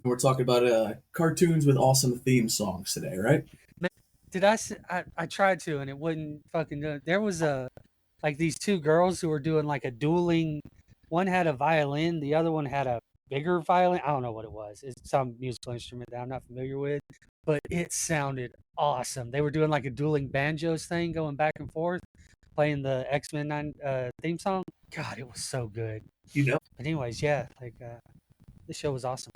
We're talking about cartoons with awesome theme songs today, right? Man, I tried to and it wouldn't fucking do it. There was like these two girls who were doing like a dueling. One had a violin, the other one had a bigger violin. I don't know what it was. It's some musical instrument that I'm not familiar with, but it sounded awesome. They were doing like a dueling banjos thing, going back and forth, playing the X-Men 9 theme song. God, it was so good. You know, But anyways, yeah, this show was awesome.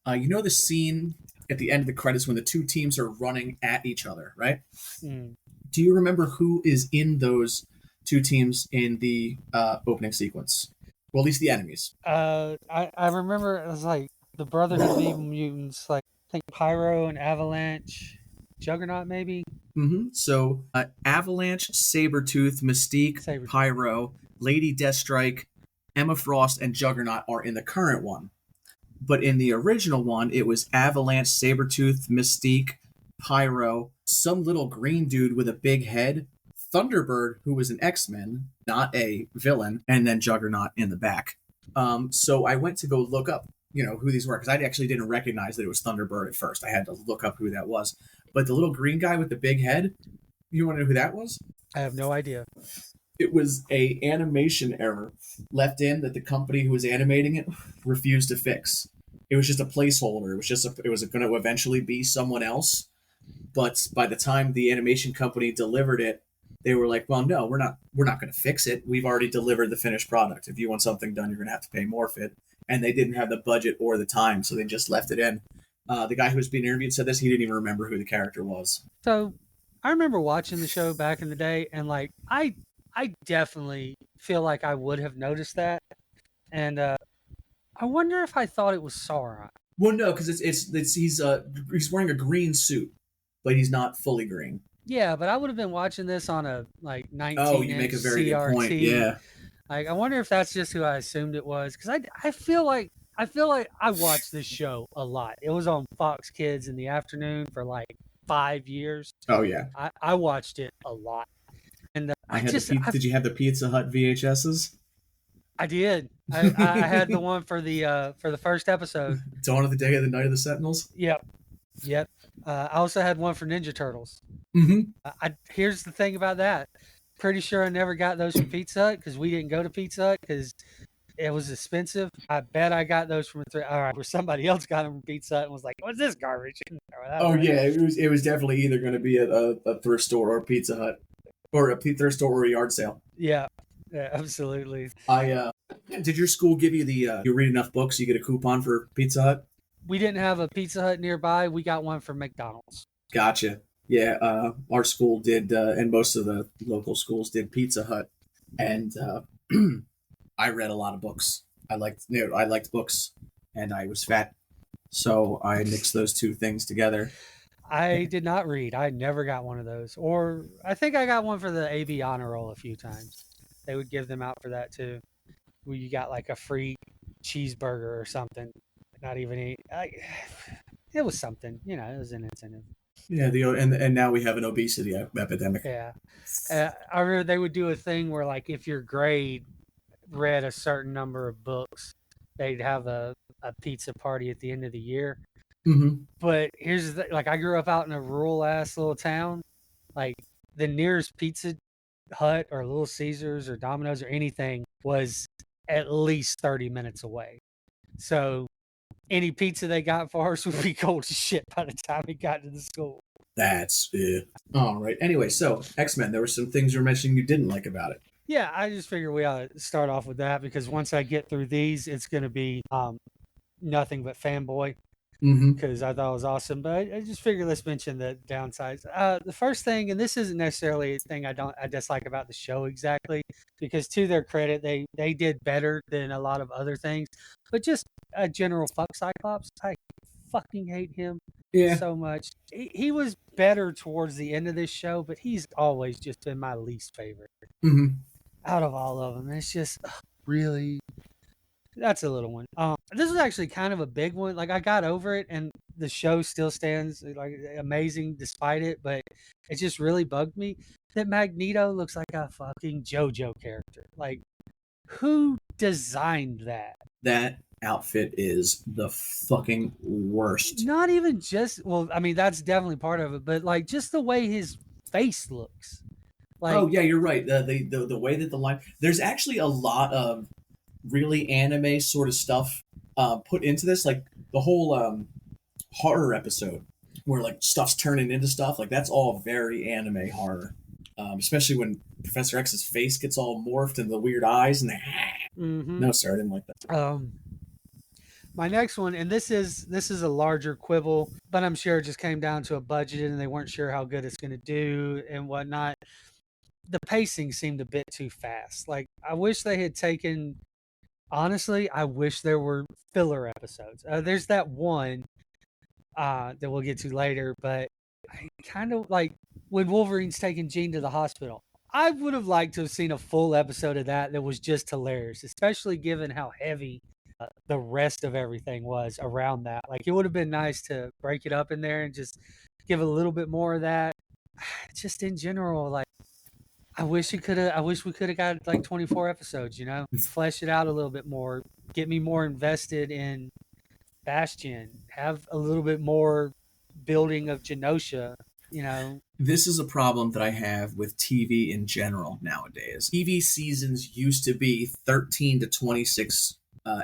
the scene at the end of the credits when the two teams are running at each other, right? Mm. Do you remember who is in those two teams in the opening sequence? Well, at least the enemies. I remember it was like the Brotherhood of Evil Mutants, like I think Pyro and Avalanche, Juggernaut maybe. So, Avalanche, Sabretooth, Mystique, Saber. Pyro, Lady Deathstrike, Emma Frost, and Juggernaut are in the current one. But in the original one, it was Avalanche, Sabretooth, Mystique, Pyro, some little green dude with a big head, Thunderbird, who was an X-Men, not a villain, and then Juggernaut in the back. So I went to go look up, who these were, because I actually didn't recognize that it was Thunderbird at first. I had to look up who that was. But the little green guy with the big head, you want to know who that was? I have no idea. It was a animation error left in that the company who was animating it refused to fix. It was just a placeholder. It was going to eventually be someone else, but by the time the animation company delivered it, they were like, "Well, no, we're not going to fix it. We've already delivered the finished product. If you want something done, you're going to have to pay more for it." And they didn't have the budget or the time, so they just left it in. The guy who was being interviewed said this. He didn't even remember who the character was. So I remember watching the show back in the day, and like I definitely feel like I would have noticed that, and I wonder if I thought it was Sauron. Well, no, because he's wearing a green suit, but he's not fully green. Yeah, but I would have been watching this on a like Oh, 19 you make inch a very good point. CRT. Yeah. Like I wonder if that's just who I assumed it was because I feel like I watched this show a lot. It was on Fox Kids in the afternoon for like 5 years. Oh yeah. I watched it a lot, and I had Did you have the Pizza Hut VHSs? I did. I had the one for the first episode. Dawn of the Day of the Night of the Sentinels. Yep, yep. I also had one for Ninja Turtles. Mm-hmm. Here's the thing about that. Pretty sure I never got those from Pizza Hut because we didn't go to Pizza Hut because it was expensive. I bet I got those from all right, where somebody else got them from Pizza Hut and was like, "What's this garbage?" Oh yeah, it was definitely either going to be a thrift store or a Pizza Hut, or a thrift store or a yard sale. Yeah, yeah, absolutely. I did your school give you the you read enough books you get a coupon for Pizza Hut? We didn't have a Pizza Hut nearby. We got one from McDonald's. Gotcha. Yeah, our school did, and most of the local schools did Pizza Hut, and I read a lot of books. I liked books, and I was fat, so I mixed those two things together. I did not read. I never got one of those. Or I think I got one for the AB honor roll a few times. They would give them out for that too. Where you got like a free cheeseburger or something. Not even eat. It was something. It was an incentive. Yeah, and now we have an obesity epidemic. Yeah. I remember they would do a thing where like if your grade read a certain number of books, they'd have a pizza party at the end of the year. Mm-hmm. But here's the like I grew up out in a rural ass little town. Like the nearest Pizza Hut or Little Caesars or Domino's or anything was at least 30 minutes away. So any pizza they got for us would be cold as shit by the time it got to the school. That's it. All right. Anyway, so X-Men. There were some things you were mentioning you didn't like about it. Yeah, I just figure we ought to start off with that because once I get through these, it's going to be nothing but fanboy Mm-hmm. because I thought it was awesome. But I just figure let's mention the downsides. The first thing, and this isn't necessarily a thing I dislike about the show exactly, because to their credit, they did better than a lot of other things. But just a general fuck Cyclops, I fucking hate him Yeah. so much. He was better towards the end of this show, but he's always just been my least favorite Mm-hmm. out of all of them. It's just really that's a little one. This was actually kind of a big one. Like I got over it, and the show still stands like amazing despite it. But it just really bugged me that Magneto looks like a fucking JoJo character. Like who designed that? That outfit is the fucking worst. Not even just, well, I mean, that's definitely part of it, but like just the way his face looks. Oh Like, yeah, you're right. The way that the line, there's actually a lot of really anime sort of stuff put into this, like the whole horror episode where like stuff's turning into stuff. Like that's all very anime horror, especially when Professor X's face gets all morphed and the weird eyes and the. mm-hmm. No, sir, I didn't like that. My next one, and this is a larger quibble, but I'm sure it just came down to a budget and they weren't sure how good it's going to do and whatnot. The pacing seemed a bit too fast. Like I wish they had taken. Honestly, I wish there were filler episodes. There's that one that we'll get to later, but I kind of like when Wolverine's taking Jean to the hospital. I would have liked to have seen a full episode of that was just hilarious, especially given how heavy the rest of everything was around that. Like it would have been nice to break it up in there and just give a little bit more of that. Just in general, like I wish we could have got like 24 episodes, flesh it out a little bit more, get me more invested in Bastion, have a little bit more building of Genosha. This is a problem that I have with TV in general nowadays. TV seasons used to be 13 to 26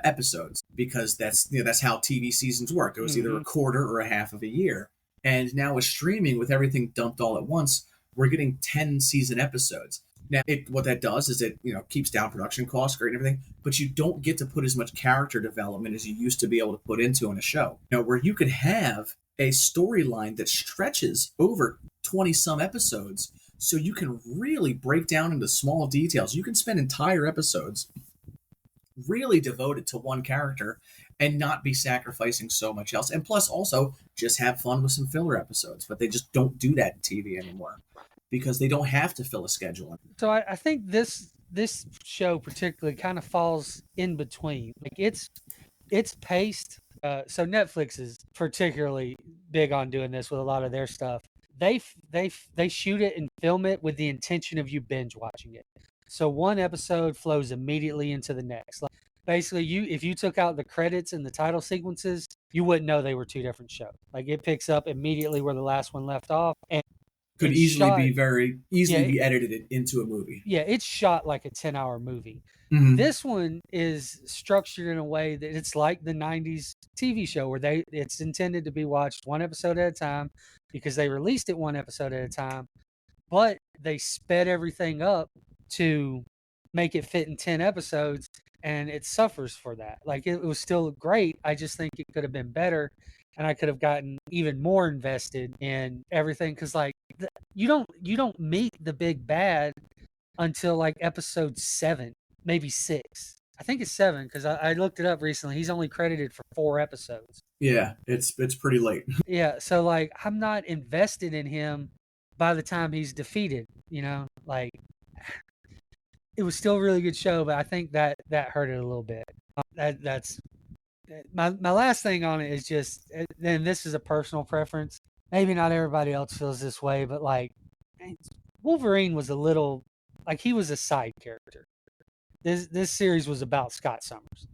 episodes because that's how TV seasons work. It was either a quarter or a half of a year. And now with streaming, with everything dumped all at once, we're getting 10 season episodes. Now, what that does is it keeps down production costs, great and everything, but you don't get to put as much character development as you used to be able to put into in a show. Where you could have a storyline that stretches over 20 some episodes, so you can really break down into small details. You can spend entire episodes really devoted to one character and not be sacrificing so much else. And plus, also, just have fun with some filler episodes. But they just don't do that in TV anymore because they don't have to fill a schedule. So I think this show particularly kind of falls in between. Like it's paced. So Netflix is particularly big on doing this with a lot of their stuff. They shoot it and film it with the intention of you binge watching it. So one episode flows immediately into the next. Like basically, if you took out the credits and the title sequences, you wouldn't know they were two different shows. Like it picks up immediately where the last one left off, and could easily be very easily be edited into a movie. Yeah, it's shot like a 10-hour movie. Mm-hmm. This one is structured in a way that it's like the 90s TV show where it's intended to be watched one episode at a time because they released it one episode at a time, but they sped everything up to make it fit in 10 episodes, and it suffers for that. Like it was still great. I just think it could have been better, and I could have gotten even more invested in everything because like you don't meet the big bad until like episode 7, maybe 6. I think it's 7 because I looked it up recently. He's only credited for 4 episodes. Yeah, it's pretty late. Yeah, so like I'm not invested in him by the time he's defeated. Like it was still a really good show, but I think that hurt it a little bit. That's my last thing on it is just, and this is a personal preference. Maybe not everybody else feels this way, but like Wolverine was a little like he was a side character. This series was about Scott Summers,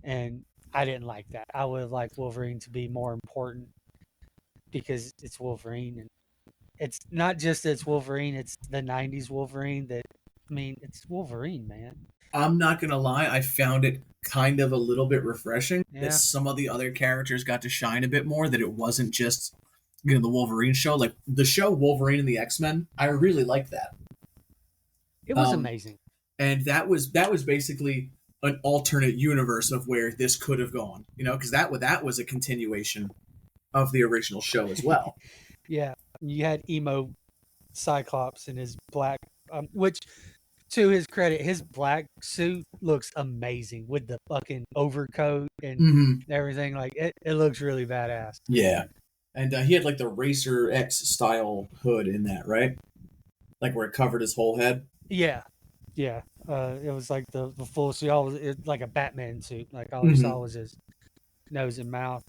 and I didn't like that. I would have liked Wolverine to be more important because it's Wolverine, and it's not just it's Wolverine. It's the '90s Wolverine. It's Wolverine, man. I'm not gonna lie, I found it kind of a little bit refreshing that some of the other characters got to shine a bit more. That it wasn't just the Wolverine show, like the show Wolverine and the X-Men. I really liked that. It was amazing, and that was basically an alternate universe of where this could have gone. Because that was a continuation of the original show as well. Yeah, you had emo Cyclops in his black, which, to his credit, his black suit looks amazing with the fucking overcoat and everything. Like it looks really badass. Yeah, and he had like the Racer X style hood in that, right? Like where it covered his whole head. Yeah. It was like the full suit. Like a Batman suit. Like all you saw was his nose and mouth.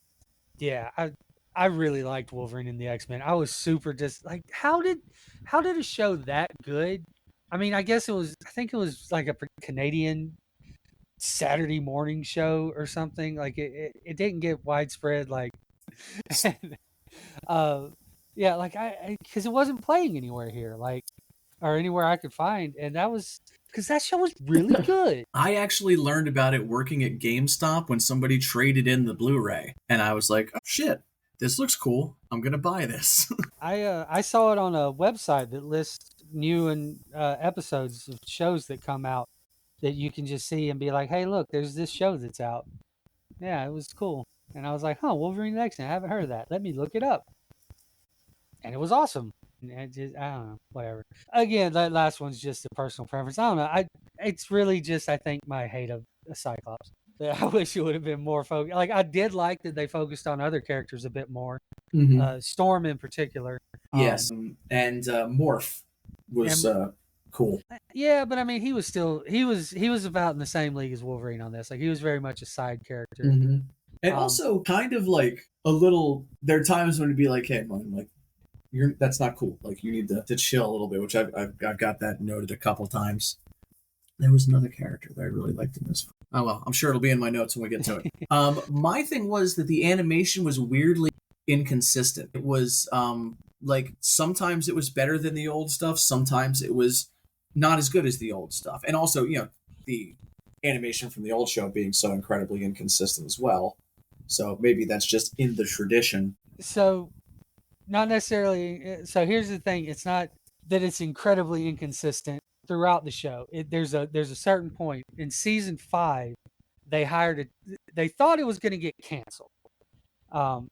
Yeah, I really liked Wolverine and the X-Men. I was super just like, how did a show that good? I mean, I think it was like a Canadian Saturday morning show or something. Like it didn't get widespread. Like, and, uh, yeah, like because it wasn't playing anywhere here, like or anywhere I could find, and that was because that show was really good. I actually learned about it working at GameStop when somebody traded in the Blu-ray, and I was like, oh, shit, this looks cool. I'm gonna buy this. I saw it on a website that lists new and episodes of shows that come out that you can just see and be like, hey, look, there's this show that's out. Yeah, it was cool. And I was like, huh, Wolverine X, I haven't heard of that. Let me look it up. And it was awesome. And I don't know, whatever. Again, that last one's just a personal preference. I don't know. It's really just, I think, my hate of Cyclops. I wish it would have been more focused. Like, I did like that they focused on other characters a bit more. Storm in particular. Yes, and Morph was cool. Yeah, but I mean, he was about in the same league as Wolverine on this. Like, he was very much a side character. And also kind of like a little. There are times when it'd be like, "Hey, man, like that's not cool. Like you need to chill a little bit." Which I've got that noted a couple times. There was another character that I really liked in this. Oh well, I'm sure it'll be in my notes when we get to it. My thing was that the animation was weirdly inconsistent. It was like sometimes it was better than the old stuff, sometimes it was not as good as the old stuff, and also the animation from the old show being so incredibly inconsistent as well. So maybe that's just in the tradition. So, not necessarily. So here's the thing: it's not that it's incredibly inconsistent throughout the show. There's a certain point in season 5, they thought it was going to get canceled,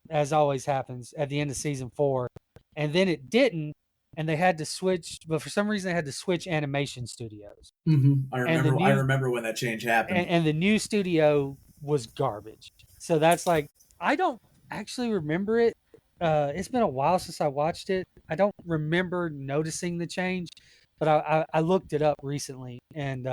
as always happens at the end of season 4, and then it didn't, and they had to switch. But for some reason, they had to switch animation studios. I remember when that change happened, and the new studio was garbage. So that's like, I don't actually remember it. It's been a while since I watched it. I don't remember noticing the change, but I looked it up recently, and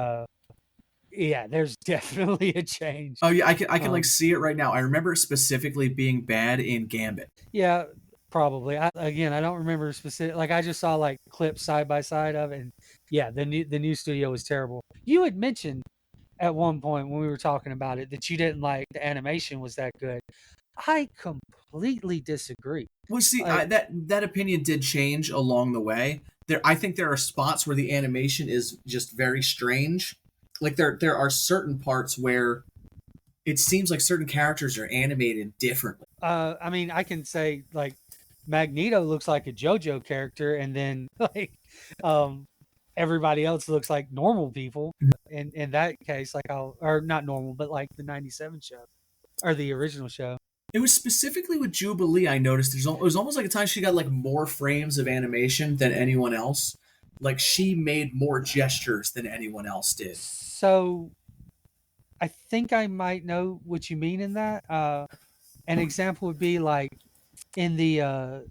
yeah, there's definitely a change. Oh yeah, I can like see it right now. I remember specifically being bad in Gambit. Yeah, probably. I don't remember specific. Like, I just saw like clips side by side of it, and yeah, the new studio was terrible. You had mentioned at one point when we were talking about it that you didn't like the animation was that good. I completely disagree. Well, see, that opinion did change along the way. I think there are spots where the animation is just very strange. Like there are certain parts where it seems like certain characters are animated differently. I mean, I can say like Magneto looks like a JoJo character, and then like everybody else looks like normal people. In that case, like or not normal, but like the 97 show or the original show. It was specifically with Jubilee. I noticed it was almost like a time she got like more frames of animation than anyone else. Like she made more gestures than anyone else did. So I think I might know what you mean in that. An example would be like in the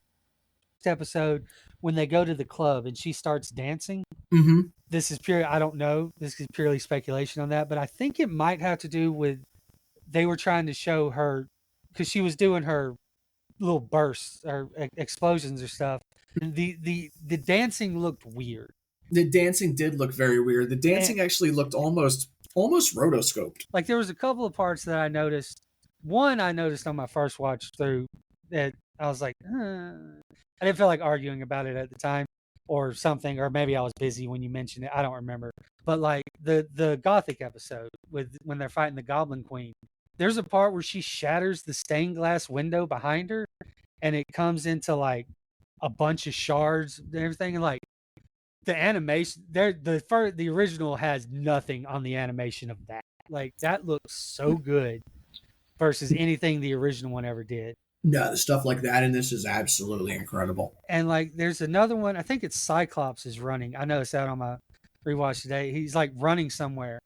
episode when they go to the club and she starts dancing. This is pure. I don't know. This is purely speculation on that, but I think it might have to do with they were trying to show her because she was doing her little bursts or explosions or stuff. And the dancing looked weird. The dancing did look very weird. The dancing actually looked almost rotoscoped. Like there was a couple of parts that I noticed. One I noticed on my first watch through that I was like, I didn't feel like arguing about it at the time or something, or maybe I was busy when you mentioned it. I don't remember. But like the Gothic episode when they're fighting the Goblin Queen, there's a part where she shatters the stained glass window behind her, and it comes into like a bunch of shards and everything, and like the animation there, the original has nothing on the animation of that. Like that looks so good versus anything the original one ever did. No, the stuff like that in this is absolutely incredible. And like there's another one, I think it's Cyclops is running. I noticed that on my rewatch today. He's like running somewhere,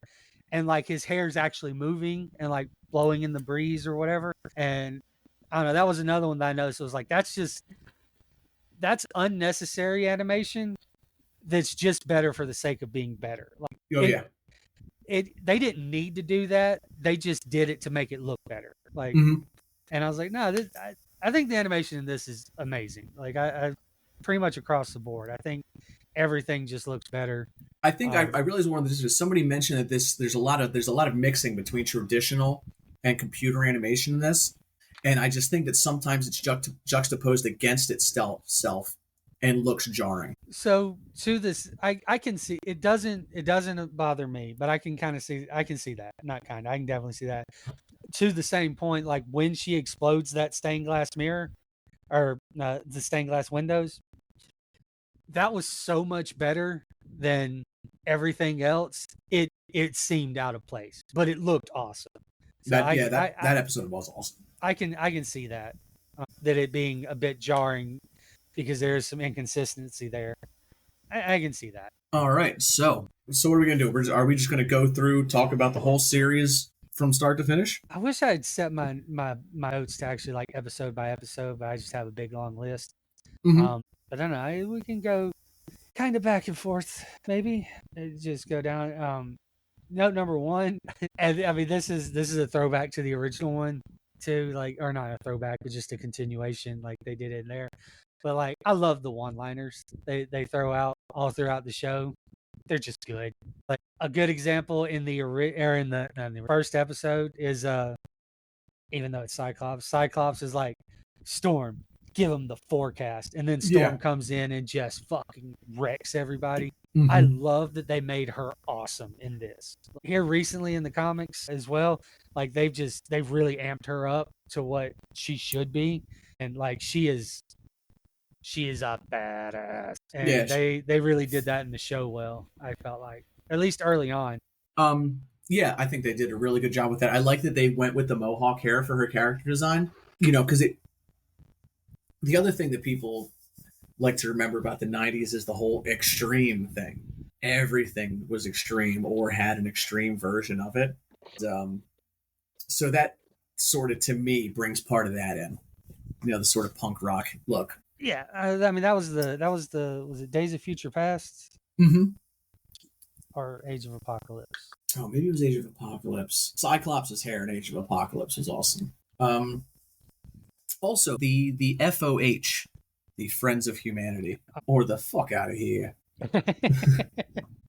and like his hair's actually moving and like blowing in the breeze or whatever. And I don't know, that was another one that I noticed. It was like that's unnecessary animation that's just better for the sake of being better. Like they didn't need to do that. They just did it to make it look better. Like and I was like, no, I think the animation in this is amazing. Like I pretty much across the board. I think everything just looks better. I think I realized one of this is somebody mentioned that there's a lot of mixing between traditional and computer animation in this, and I just think that sometimes it's juxtaposed against itself and looks jarring. So to this, I can see it doesn't bother me, but I can see that. Not kind of, I can definitely see that. To the same point, like when she explodes that stained glass mirror or the stained glass windows, that was so much better than everything else. It seemed out of place, but it looked awesome. So that episode was awesome. I can see that that it being a bit jarring because there is some inconsistency there. I can see that. All right, so what are we gonna do? Are we just gonna go through, talk about the whole series from start to finish? I wish I had set my notes to actually like episode by episode, but I just have a big long list. Mm-hmm. But I don't know. We can go kind of back and forth, maybe. Just go down. Note number one, and I mean this is a throwback to the original one too, like, or not a throwback, but just a continuation, like they did in there. But like, I love the one-liners they throw out all throughout the show. They're just good. Like a good example in the first episode is even though it's Cyclops, Cyclops is like, Storm, give him the forecast, and then Storm comes in and just fucking wrecks everybody. Mm-hmm. I love that they made her awesome in this. Here recently in the comics as well, like they've really amped her up to what she should be, and like she is a badass. And yeah, they really did that in the show well, I felt like, at least early on. Yeah, I think they did a really good job with that. I like that they went with the mohawk hair for her character design, you know, because the other thing that people like to remember about the 90s is the whole extreme thing. Everything was extreme or had an extreme version of it. So that sort of, to me, brings part of that in, you know, the sort of punk rock look. Yeah, I mean, was it Days of Future Past? Mm-hmm. Or Age of Apocalypse? Oh, maybe it was Age of Apocalypse. Cyclops' hair in Age of Apocalypse was awesome. Also, the FOH, the Friends of Humanity, or the fuck out of here.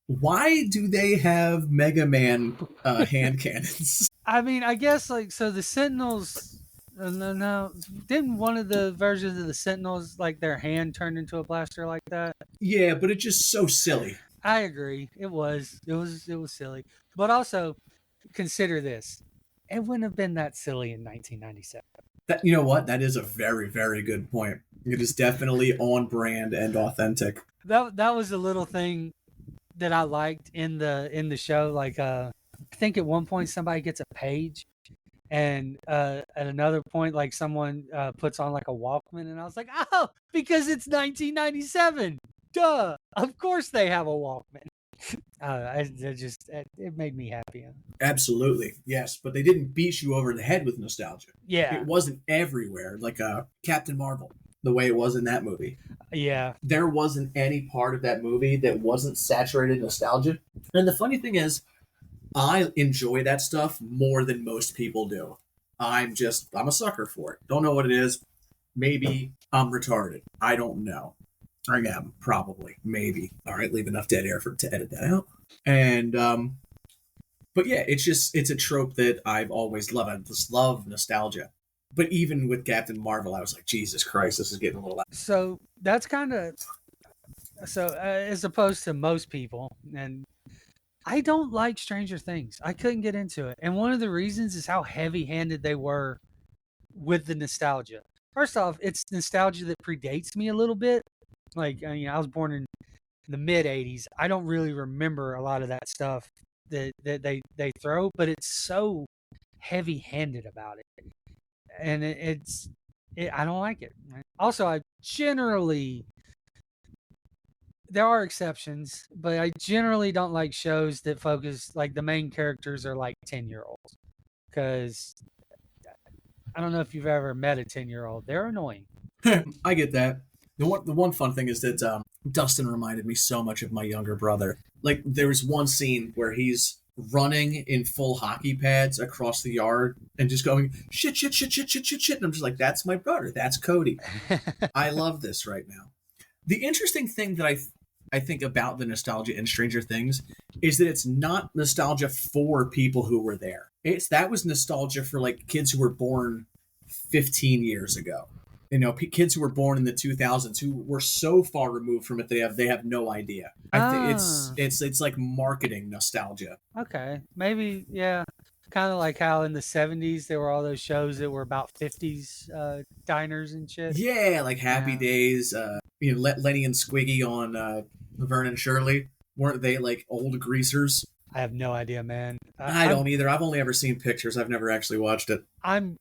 Why do they have Mega Man hand cannons? I mean, I guess like, so the Sentinels. No, didn't one of the versions of the Sentinels, like their hand turned into a blaster like that? Yeah, but it's just so silly. I agree. It was silly. But also, consider this. It wouldn't have been that silly in 1997. That, you know what? That is a very, very good point. It is definitely on brand and authentic. That was a little thing that I liked in the show. Like, I think at one point somebody gets a page, and at another point, like someone puts on like a Walkman, and I was like, oh, because it's 1997. Duh! Of course they have a Walkman. It made me happy. Absolutely, yes, but they didn't beat you over the head with nostalgia. Yeah, it wasn't everywhere like Captain Marvel, the way it was in that movie. Yeah, there wasn't any part of that movie that wasn't saturated in nostalgia. And the funny thing is, I enjoy that stuff more than most people do. I'm a sucker for it. Don't know what it is. Maybe I'm retarded. I don't know. I am, probably, maybe. All right, leave enough dead air to edit that out. And but yeah, it's a trope that I've always loved. I just love nostalgia. But even with Captain Marvel, I was like, Jesus Christ, this is getting a little out. So that's kind of as opposed to most people, and I don't like Stranger Things. I couldn't get into it, and one of the reasons is how heavy-handed they were with the nostalgia. First off, it's nostalgia that predates me a little bit. Like, I was born in the mid '80s. I don't really remember a lot of that stuff that they throw, but it's so heavy-handed about it, and I don't like it. Also, I generally, there are exceptions, but I generally don't like shows that focus, like the main characters are like 10-year-olds, because I don't know if you've ever met a 10-year-old. They're annoying. I get that. The one fun thing is that Dustin reminded me so much of my younger brother. Like, there was one scene where he's running in full hockey pads across the yard and just going, shit, shit, shit, shit, shit, shit, shit. And I'm just like, that's my brother. That's Cody. I love this right now. The interesting thing that I think about the nostalgia in Stranger Things is that it's not nostalgia for people who were there. That was nostalgia for like kids who were born 15 years ago. You know, kids who were born in the 2000s who were so far removed from it they have no idea. I think it's like marketing nostalgia. Okay, maybe, yeah. Kind of like how in the 70s there were all those shows that were about 50s diners and shit. Yeah, like Happy Days, you know, Lenny and Squiggy on Laverne and Shirley. Weren't they like old greasers? I have no idea, man. I don't either. I've only ever seen pictures. I've never actually watched it. I'm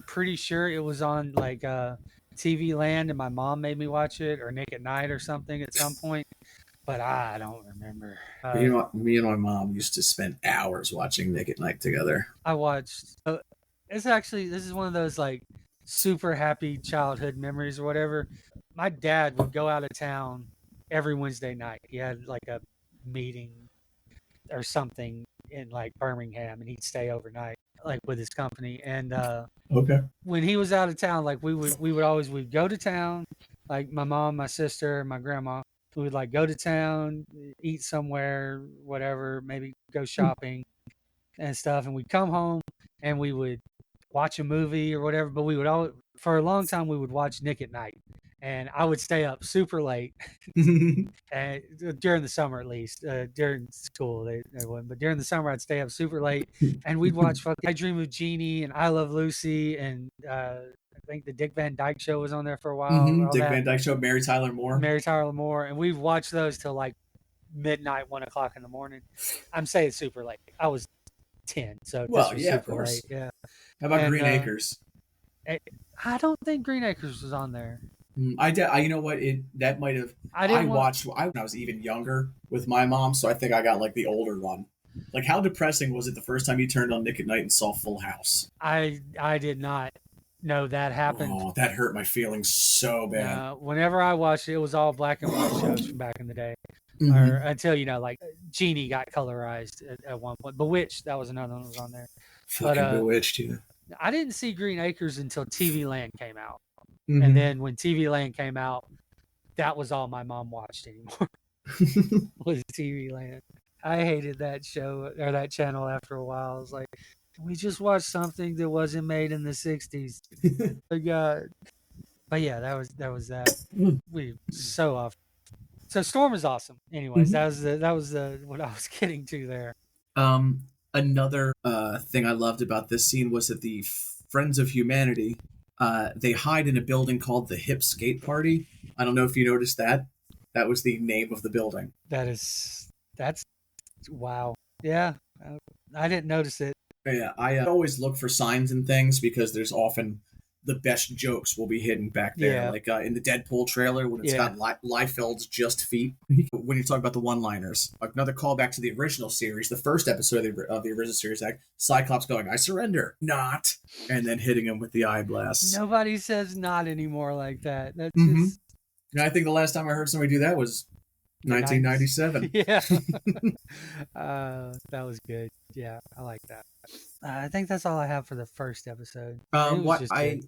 pretty sure it was on like TV Land, and my mom made me watch it, or Nick at Night or something at some point. But I don't remember. You know what? Me and my mom used to spend hours watching Nick at Night together. I watched. This is one of those like super happy childhood memories or whatever. My dad would go out of town every Wednesday night. He had like a meeting or something in like Birmingham, and he'd stay overnight like with his company. And okay, when he was out of town, like we'd go to town, like my mom, my sister, my grandma. We would like go to town, eat somewhere, whatever, maybe go shopping and stuff, and we'd come home and we would watch a movie or whatever. But we would all, for a long time, we would watch Nick at Night, and I would stay up super late, and during the summer at least. During school they wouldn't, but during the summer I'd stay up super late, and we'd watch I Dream of Jeannie and I Love Lucy, and I think the Dick Van Dyke Show was on there for a while. Dick Van Dyke Show, Mary Tyler Moore, and we've watched those till like midnight, 1 o'clock in the morning. I'm saying super late. I was 10, so well, was yeah, super of course. late. Yeah. How about Green Acres? I don't think Green Acres was on there. You know what? That might have. I watched when I was even younger with my mom, so I think I got like the older one. Like, how depressing was it the first time you turned on Nick at Night and saw Full House? I did not know that happened. Oh, that hurt my feelings so bad. Whenever I watched it, it was all black and white shows from back in the day. Or until, like Genie got colorized at one point. Bewitched, that was another one that was on there. Fucking Bewitched, yeah. I didn't see Green Acres until TV Land came out. And then when TV Land came out, that was all my mom watched anymore. Was TV Land. I hated that show or that channel after a while. I was like, can we just watch something that wasn't made in the 60s? God. But yeah, that was that. We so off. So Storm is awesome. Anyways, that was what I was getting to there. Another thing I loved about this scene was that the Friends of Humanity, they hide in a building called the Hip Skate Party. I don't know if you noticed that. That was the name of the building. That's wow. Yeah, I didn't notice it. Yeah, I always look for signs and things because there's often the best jokes will be hidden back there. Yeah. Like in the Deadpool trailer when it's got Liefeld's just feet. When you talk about the one-liners. Another callback to the original series, the first episode of the original series, Cyclops going, "I surrender, not," and then hitting him with the eye blast. Nobody says not anymore like that. That's just... And I think the last time I heard somebody do that was 1997. Yeah. That was good. Yeah, I like that. I think that's all I have for the first episode. I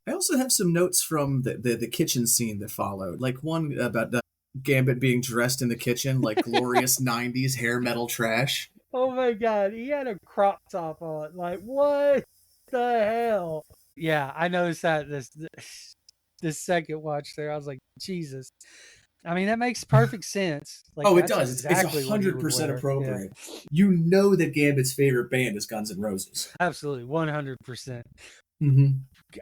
also have some notes from the kitchen scene that followed. Like one about Gambit being dressed in the kitchen like glorious 90s hair metal trash. Oh my god, he had a crop top on. Like, what the hell? Yeah, I noticed that this second watch there. I was like, Jesus. I mean, that makes perfect sense. Like, it does. Exactly, it's 100% appropriate. Yeah. You know that Gambit's favorite band is Guns N' Roses. Absolutely, 100%.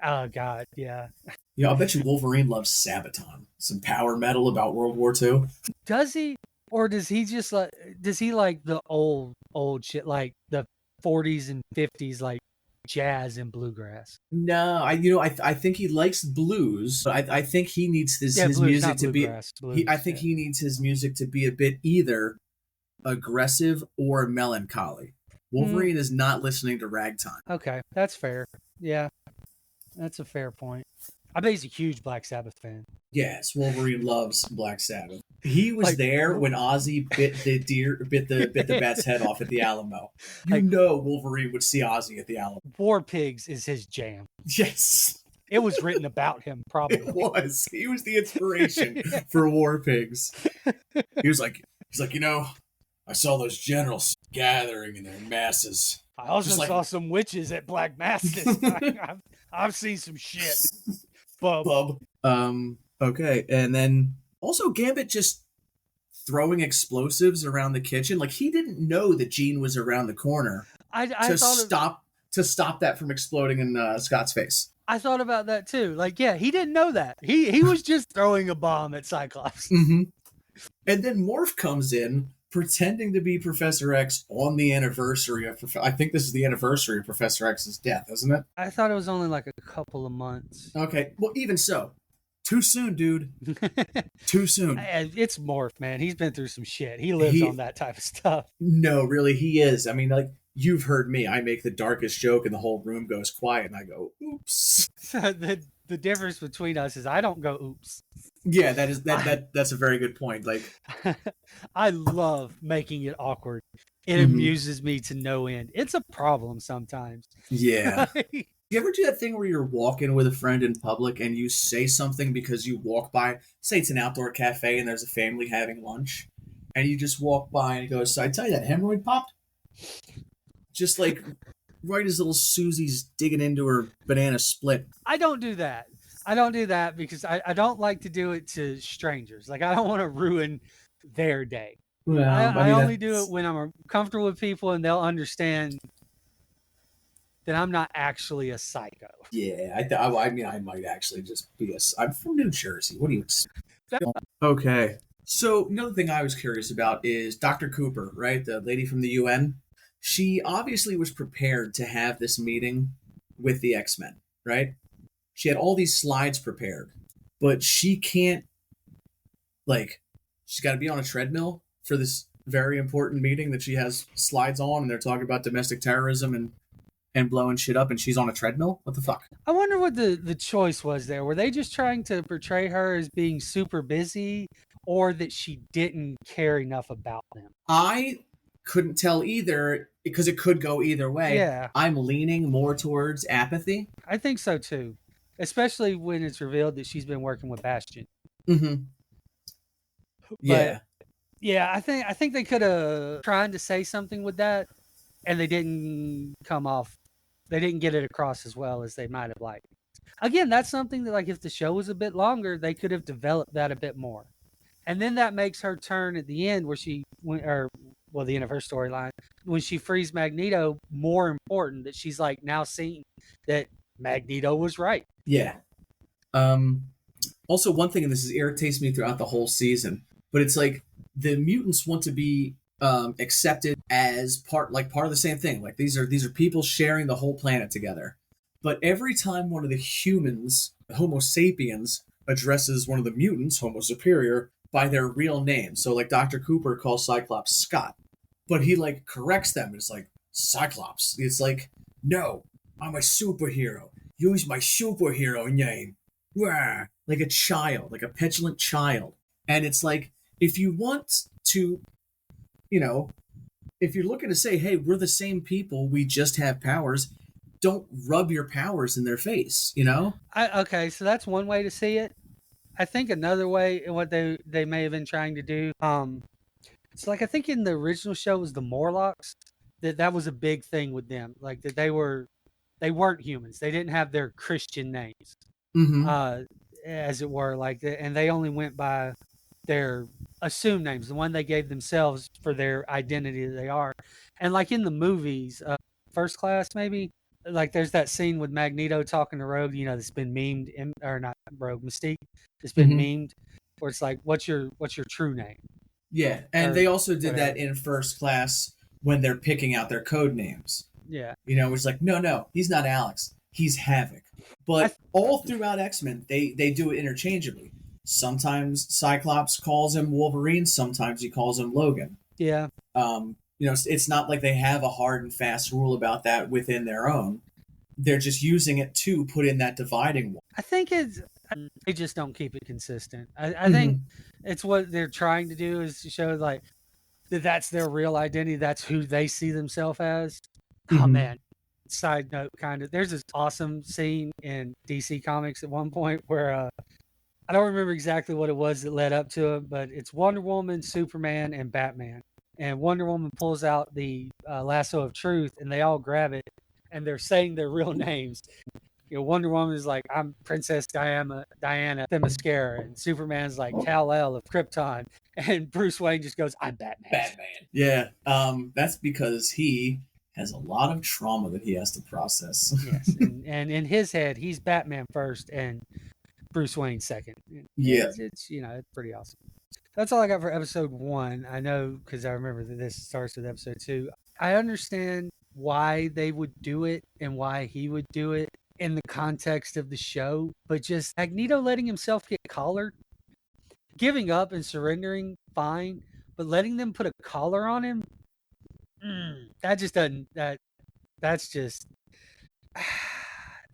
Oh, God, yeah. Yeah, I bet you Wolverine loves Sabaton. Some power metal about World War II. Does he? Or does he just like the old shit, like the 40s and 50s, like jazz and bluegrass? No, I think he likes blues, but I think he needs his music to be. I think he needs his music to be a bit either aggressive or melancholy. Wolverine is not listening to ragtime. Okay, that's fair. Yeah, that's a fair point. I bet he's a huge Black Sabbath fan. Yes, Wolverine loves Black Sabbath. He was there when Ozzy bit the bat's head off at the Alamo. You know Wolverine would see Ozzy at the Alamo. War Pigs is his jam. Yes. It was written about him, It probably. was. He was the inspiration for War Pigs. He's like, I saw those generals gathering in their masses. I also Just like- saw some witches at Black Mass this time. I've seen some shit. Bub. Okay, and then also Gambit just throwing explosives around the kitchen. Like, he didn't know that Jean was around the corner I to thought stop that from exploding in Scott's face. I thought about that too. Like, yeah, he didn't know that. He was just throwing a bomb at Cyclops. Mm-hmm. And then Morph comes in pretending to be Professor X on the anniversary of I think this is the anniversary of Professor X's death, isn't it? I thought it was only like a couple of months. Okay, well, even so, too soon, dude. Too soon. It's Morph, man. He's been through some shit. He lives on that type of stuff. No, really, he is. I mean, like, you've heard me. I make the darkest joke and the whole room goes quiet and I go, oops. So the difference between us is I don't go oops. Yeah, that's a very good point. Like, I love making it awkward. It Mhm. amuses me to no end. It's a problem sometimes. yeah. You ever do that thing where you're walking with a friend in public and you say something because you walk by, say it's an outdoor cafe and there's a family having lunch, and you just walk by and go, so I tell you that hemorrhoid popped? Just like right as little Susie's digging into her banana split. I don't do that. I don't do that because I don't like to do it to strangers. Like, I don't want to ruin their day. Well, I only do it when I'm comfortable with people and they'll understand that I'm not actually a psycho. Yeah, I mean, I might actually just be I'm from New Jersey. What do you expect? Okay. So another thing I was curious about is Dr. Cooper, right? The lady from the UN. She obviously was prepared to have this meeting with the X-Men, right? She had all these slides prepared, but she can't, like, she's got to be on a treadmill for this very important meeting that she has slides on, and they're talking about domestic terrorism and blowing shit up, and she's on a treadmill? What the fuck? I wonder what the choice was there. Were they just trying to portray her as being super busy, or that she didn't care enough about them? I couldn't tell either, because it could go either way. Yeah. I'm leaning more towards apathy. I think so too. Especially when it's revealed that she's been working with Bastion. Mm-hmm. Yeah. Yeah, I think they could have tried to say something with that, and they didn't come off. They didn't get it across as well as they might have liked. Again, that's something that, like, if the show was a bit longer, they could have developed that a bit more. And then that makes her turn at the end where the end of her storyline, when she frees Magneto, more important, that she's like now seeing that Magneto was right. Yeah. Also, one thing, and this irritates me throughout the whole season, but it's like the mutants want to be accepted as part of the same thing. Like, these are people sharing the whole planet together. But every time one of the humans, Homo sapiens, addresses one of the mutants, Homo superior, by their real name. So, like, Dr. Cooper calls Cyclops Scott, but he, like, corrects them. It's like, Cyclops. It's like, no, I'm a superhero. Use my superhero name. Rah! Like a child, like a petulant child. And it's like, if you want to, if you're looking to say, hey, we're the same people, we just have powers, don't rub your powers in their face, Okay, so that's one way to see it. I think another way, what they may have been trying to do, it's like, I think in the original show was the Morlocks, that was a big thing with them, like that they weren't humans, they didn't have their Christian names, as it were, like, and they only went by their assumed names, the one they gave themselves for their identity that they are. And like in the movies, First Class maybe, like there's that scene with Magneto talking to Rogue, that's been memed, or not Rogue, Mystique, it's been memed, where it's like, what's your true name? Yeah, and they also did that in First Class when they're picking out their code names. Yeah. It's like, no, he's not Alex, he's Havoc. But all throughout X-Men, they do it interchangeably. Sometimes Cyclops calls him Wolverine, sometimes he calls him Logan. Yeah. It's not like they have a hard and fast rule about that within their own. They're just using it to put in that dividing wall. I think they just don't keep it consistent. I think it's what they're trying to do, is to show like that's their real identity. That's who they see themselves as. Oh man, side note, kind of, there's this awesome scene in DC Comics at one point where I don't remember exactly what it was that led up to it, but it's Wonder Woman, Superman, and Batman. And Wonder Woman pulls out the lasso of truth, and they all grab it, and they're saying their real names. Wonder Woman is like, I'm Princess Diana Themyscira, and Superman's like Kal-El of Krypton, and Bruce Wayne just goes, I'm Batman. Batman. Yeah, that's because he has a lot of trauma that he has to process. Yes, and in his head, he's Batman first and Bruce Wayne second. Yeah, it's it's pretty awesome. That's all I got for episode 1. I know because I remember that this starts with episode 2. I understand why they would do it and why he would do it in the context of the show, but just Magneto letting himself get collared, giving up and surrendering, fine, but letting them put a collar on him, that just doesn't. That's just.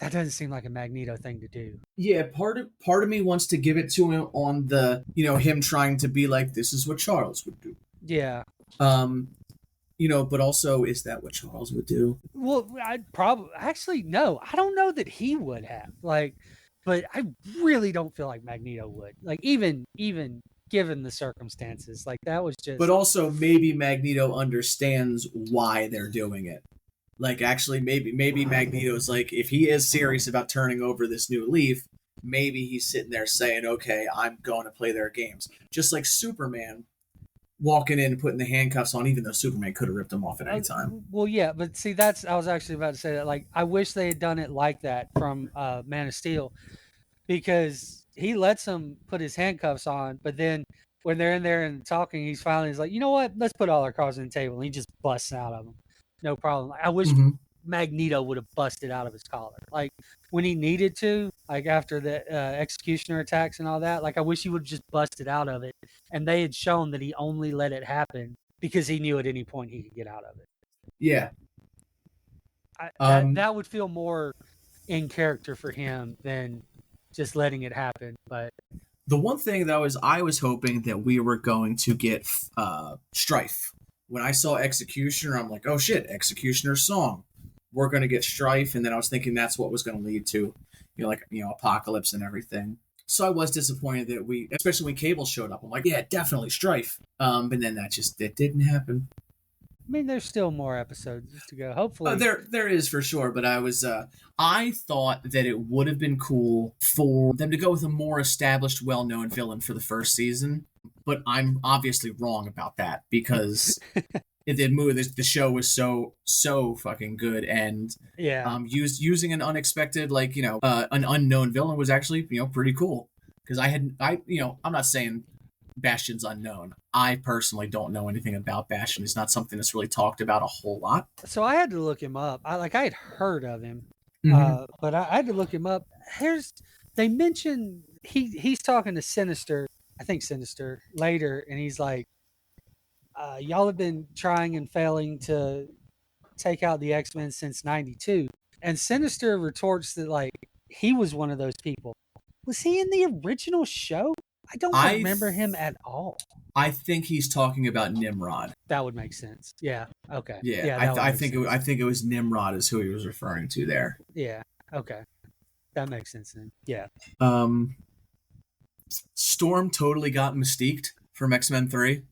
That doesn't seem like a Magneto thing to do. Yeah, part of me wants to give it to him on the, him trying to be like, this is what Charles would do. Yeah. But also, is that what Charles would do? Well, I'd probably actually no. I don't know that he would have. But I really don't feel like Magneto would. Like even given the circumstances, like that was just. But also, maybe Magneto understands why they're doing it. Like, actually, maybe Magneto's like, if he is serious about turning over this new leaf, maybe he's sitting there saying, okay, I'm going to play their games. Just like Superman walking in and putting the handcuffs on, even though Superman could have ripped them off at any time. Well, yeah, but see, I was actually about to say that. Like, I wish they had done it like that from Man of Steel, because he lets him put his handcuffs on, but then when they're in there and talking, he's like, you know what? Let's put all our cards on the table. And he just busts out of them. No problem. I wish Magneto would have busted out of his collar. Like, when he needed to, like after the Executioner attacks and all that, like I wish he would have just busted out of it. And they had shown that he only let it happen because he knew at any point he could get out of it. Yeah. That would feel more in character for him than just letting it happen. But the one thing that I was hoping that we were going to get Strife. When I saw Executioner, I'm like, oh shit, Executioner's song. We're going to get Strife. And then I was thinking that's what was going to lead to, Apocalypse and everything. So I was disappointed that especially when Cable showed up, I'm like, yeah, definitely Strife. But then that didn't happen. I mean, there's still more episodes to go. Hopefully, there is for sure. But I thought that it would have been cool for them to go with a more established, well-known villain for the first season. But I'm obviously wrong about that because the show was so fucking good, and using an unexpected an unknown villain was actually pretty cool, because I'm not saying Bastion's unknown. I personally don't know anything about Bastion. It's not something that's really talked about a whole lot. So I had to look him up. I had heard of him, but I had to look him up. They mentioned he's talking to Sinister. I think Sinister later, and he's like, y'all have been trying and failing to take out the X-Men since '92. And Sinister retorts that like he was one of those people. Was he in the original show? I don't remember him at all. I think he's talking about Nimrod. That would make sense. Yeah. Okay. Yeah. I think it was Nimrod is who he was referring to there. Yeah. Okay. That makes sense then. Yeah. Storm totally got Mystiqued from X-Men 3.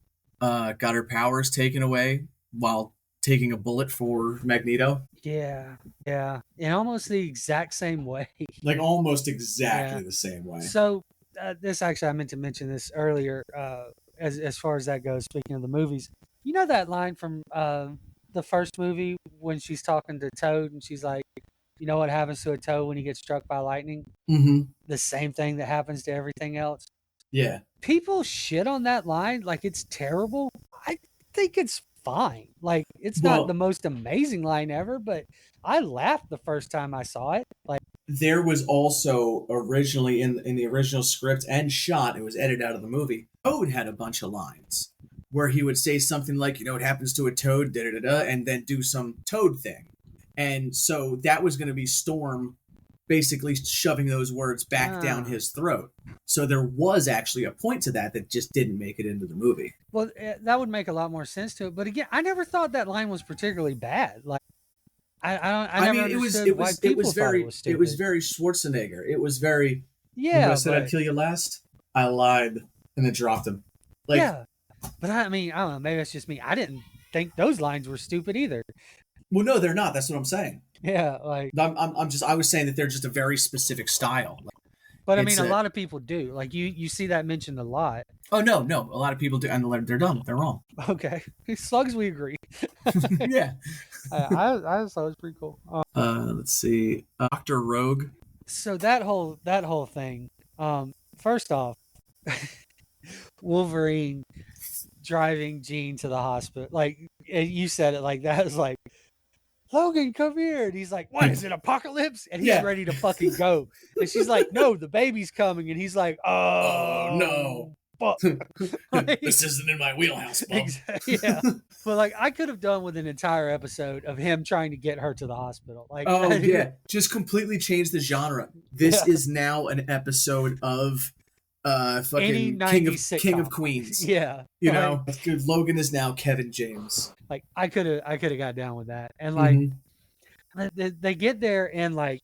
Got her powers taken away while taking a bullet for Magneto. Yeah. In almost the exact same way. Like almost exactly the same way. So this actually, I meant to mention this earlier. As far as that goes, speaking of the movies, you know that line from the first movie when she's talking to Toad and she's like, you know what happens to a toad when he gets struck by lightning? Mm-hmm. The same thing that happens to everything else. Yeah. People shit on that line like it's terrible. I think it's fine. Like, it's not the most amazing line ever, but I laughed the first time I saw it. Like, there was also originally in the original script and shot, it was edited out of the movie, Toad had a bunch of lines where he would say something like, it happens to a toad, da-da-da-da, and then do some toad thing. And so that was going to be Storm basically shoving those words back down his throat. So there was actually a point to that just didn't make it into the movie. Well, that would make a lot more sense to it. But again, I never thought that line was particularly bad. Like, I I never mean, understood why people thought it was it was stupid. very Schwarzenegger. It was very. Remember I Yeah, said I'd but kill you last? I lied and then dropped him. Like, yeah, but I mean, I don't know. Maybe that's just me. I didn't think those lines were stupid either. well, no, they're not. That's what I'm saying. Yeah, like, I'm just. I was saying that they're just a very specific style. Like, but I mean, it's a a. lot of people do. Like, you see that mentioned a lot. Oh no, no. A lot of people do, and they're dumb. They're wrong. Okay, slugs, we agree. Yeah. I just thought it was pretty cool. Let's see. Doctor Rogue. So that whole thing. First off, Wolverine driving Jean to the hospital. Like you said it like that. It was like, Logan, come here. And he's like, what is it, apocalypse? And he's Yeah. ready to fucking go. And she's like, no, the baby's coming. And he's like, Oh no. fuck. Like, This isn't in my wheelhouse, Bob. yeah. But like, I could have done with an entire episode of him trying to get her to the hospital. Like, Oh yeah, just completely change the genre. This Yeah. is now an episode of Any fucking 90s King of sitcom. Queens. Yeah. You Like, know, dude, Logan is now Kevin James. like I could have got down with that. And like Mhm. they get there and like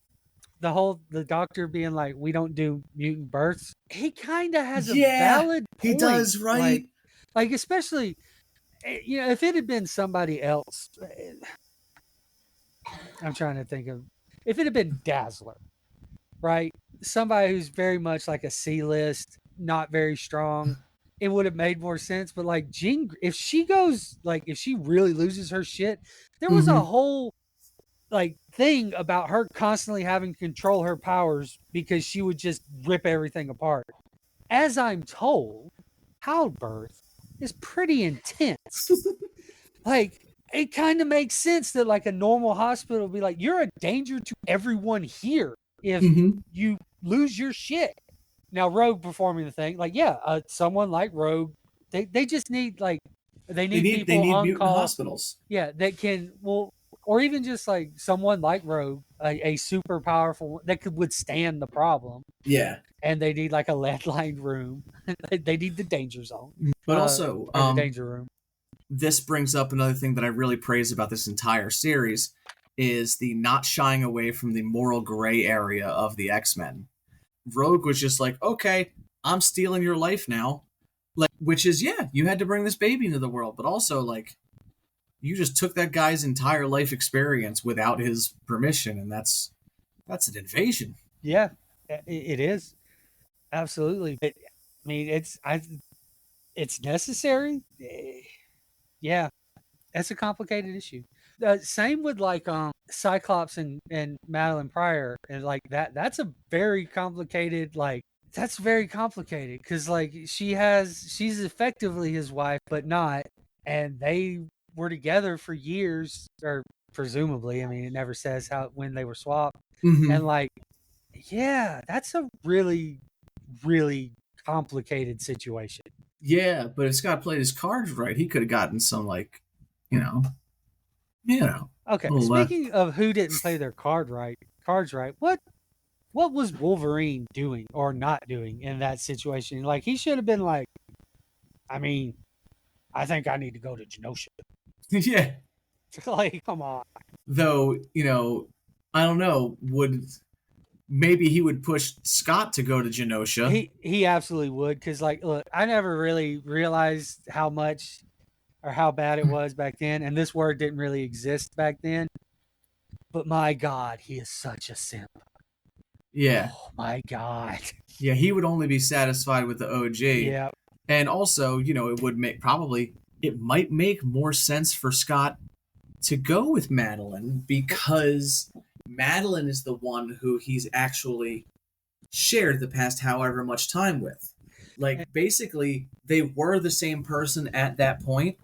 the doctor being like, we don't do mutant births. He kind of has a Yeah, valid he point. does, right? Like especially, you know, if it had been somebody else, I'm trying to think of, if it had been Dazzler, right? Somebody who's very much like a C-list, not very strong, it would have made more sense. But like Jean, if she goes, like if she really loses her shit, there was a Mhm. whole like thing about her constantly having to control her powers because she would just rip everything apart. As I'm told, childbirth is pretty intense. Like it kind of makes sense that like a normal hospital would be like, you're a danger to everyone here if Mhm. you lose your shit. Now Rogue performing the thing, like yeah, someone like Rogue, they just need like they They need need people on mutant call. hospitals. Yeah, that can or even just like someone like Rogue, a super powerful that could withstand the problem. Yeah, And they need like a lead lined room. They need the danger zone, but also, or the danger room. this brings up another thing that I really praise about this entire series is the not shying away from the moral gray area of the X-Men. Rogue was just like, okay, I'm stealing your life now. Like, which is, yeah, you had to bring this baby into the world, but also, like, you just took that guy's entire life experience without his permission, and that's an invasion. Yeah, it is absolutely. I mean, it's necessary. Yeah, that's a complicated issue. Same with like Cyclops and Madeline Pryor, and like that's a very complicated like that's very complicated because like she's effectively his wife but not, and they were together for years or presumably. I mean, it never says how when they were swapped, and Mm-hmm. like yeah, that's a really really complicated situation. Yeah, but if Scott played his cards right, he could have gotten some, like, you know, you know, Okay, little, speaking of who didn't play their cards right, what was Wolverine doing or not doing in that situation? Like he should have been like, I mean, I think I need to go to Genosha. yeah. Like, come on. Though, I don't know, maybe he would push Scott to go to Genosha. He absolutely would because like, look, I never really realized how much or how bad it was back then, and this word didn't really exist back then. But my God, he is such a simp. Yeah. Oh my God. Yeah, he would only be satisfied with the OG. Yeah. And also, it might make more sense for Scott to go with Madeline because Madeline is the one who he's actually shared the past however much time with. Like, basically, they were the same person at that point,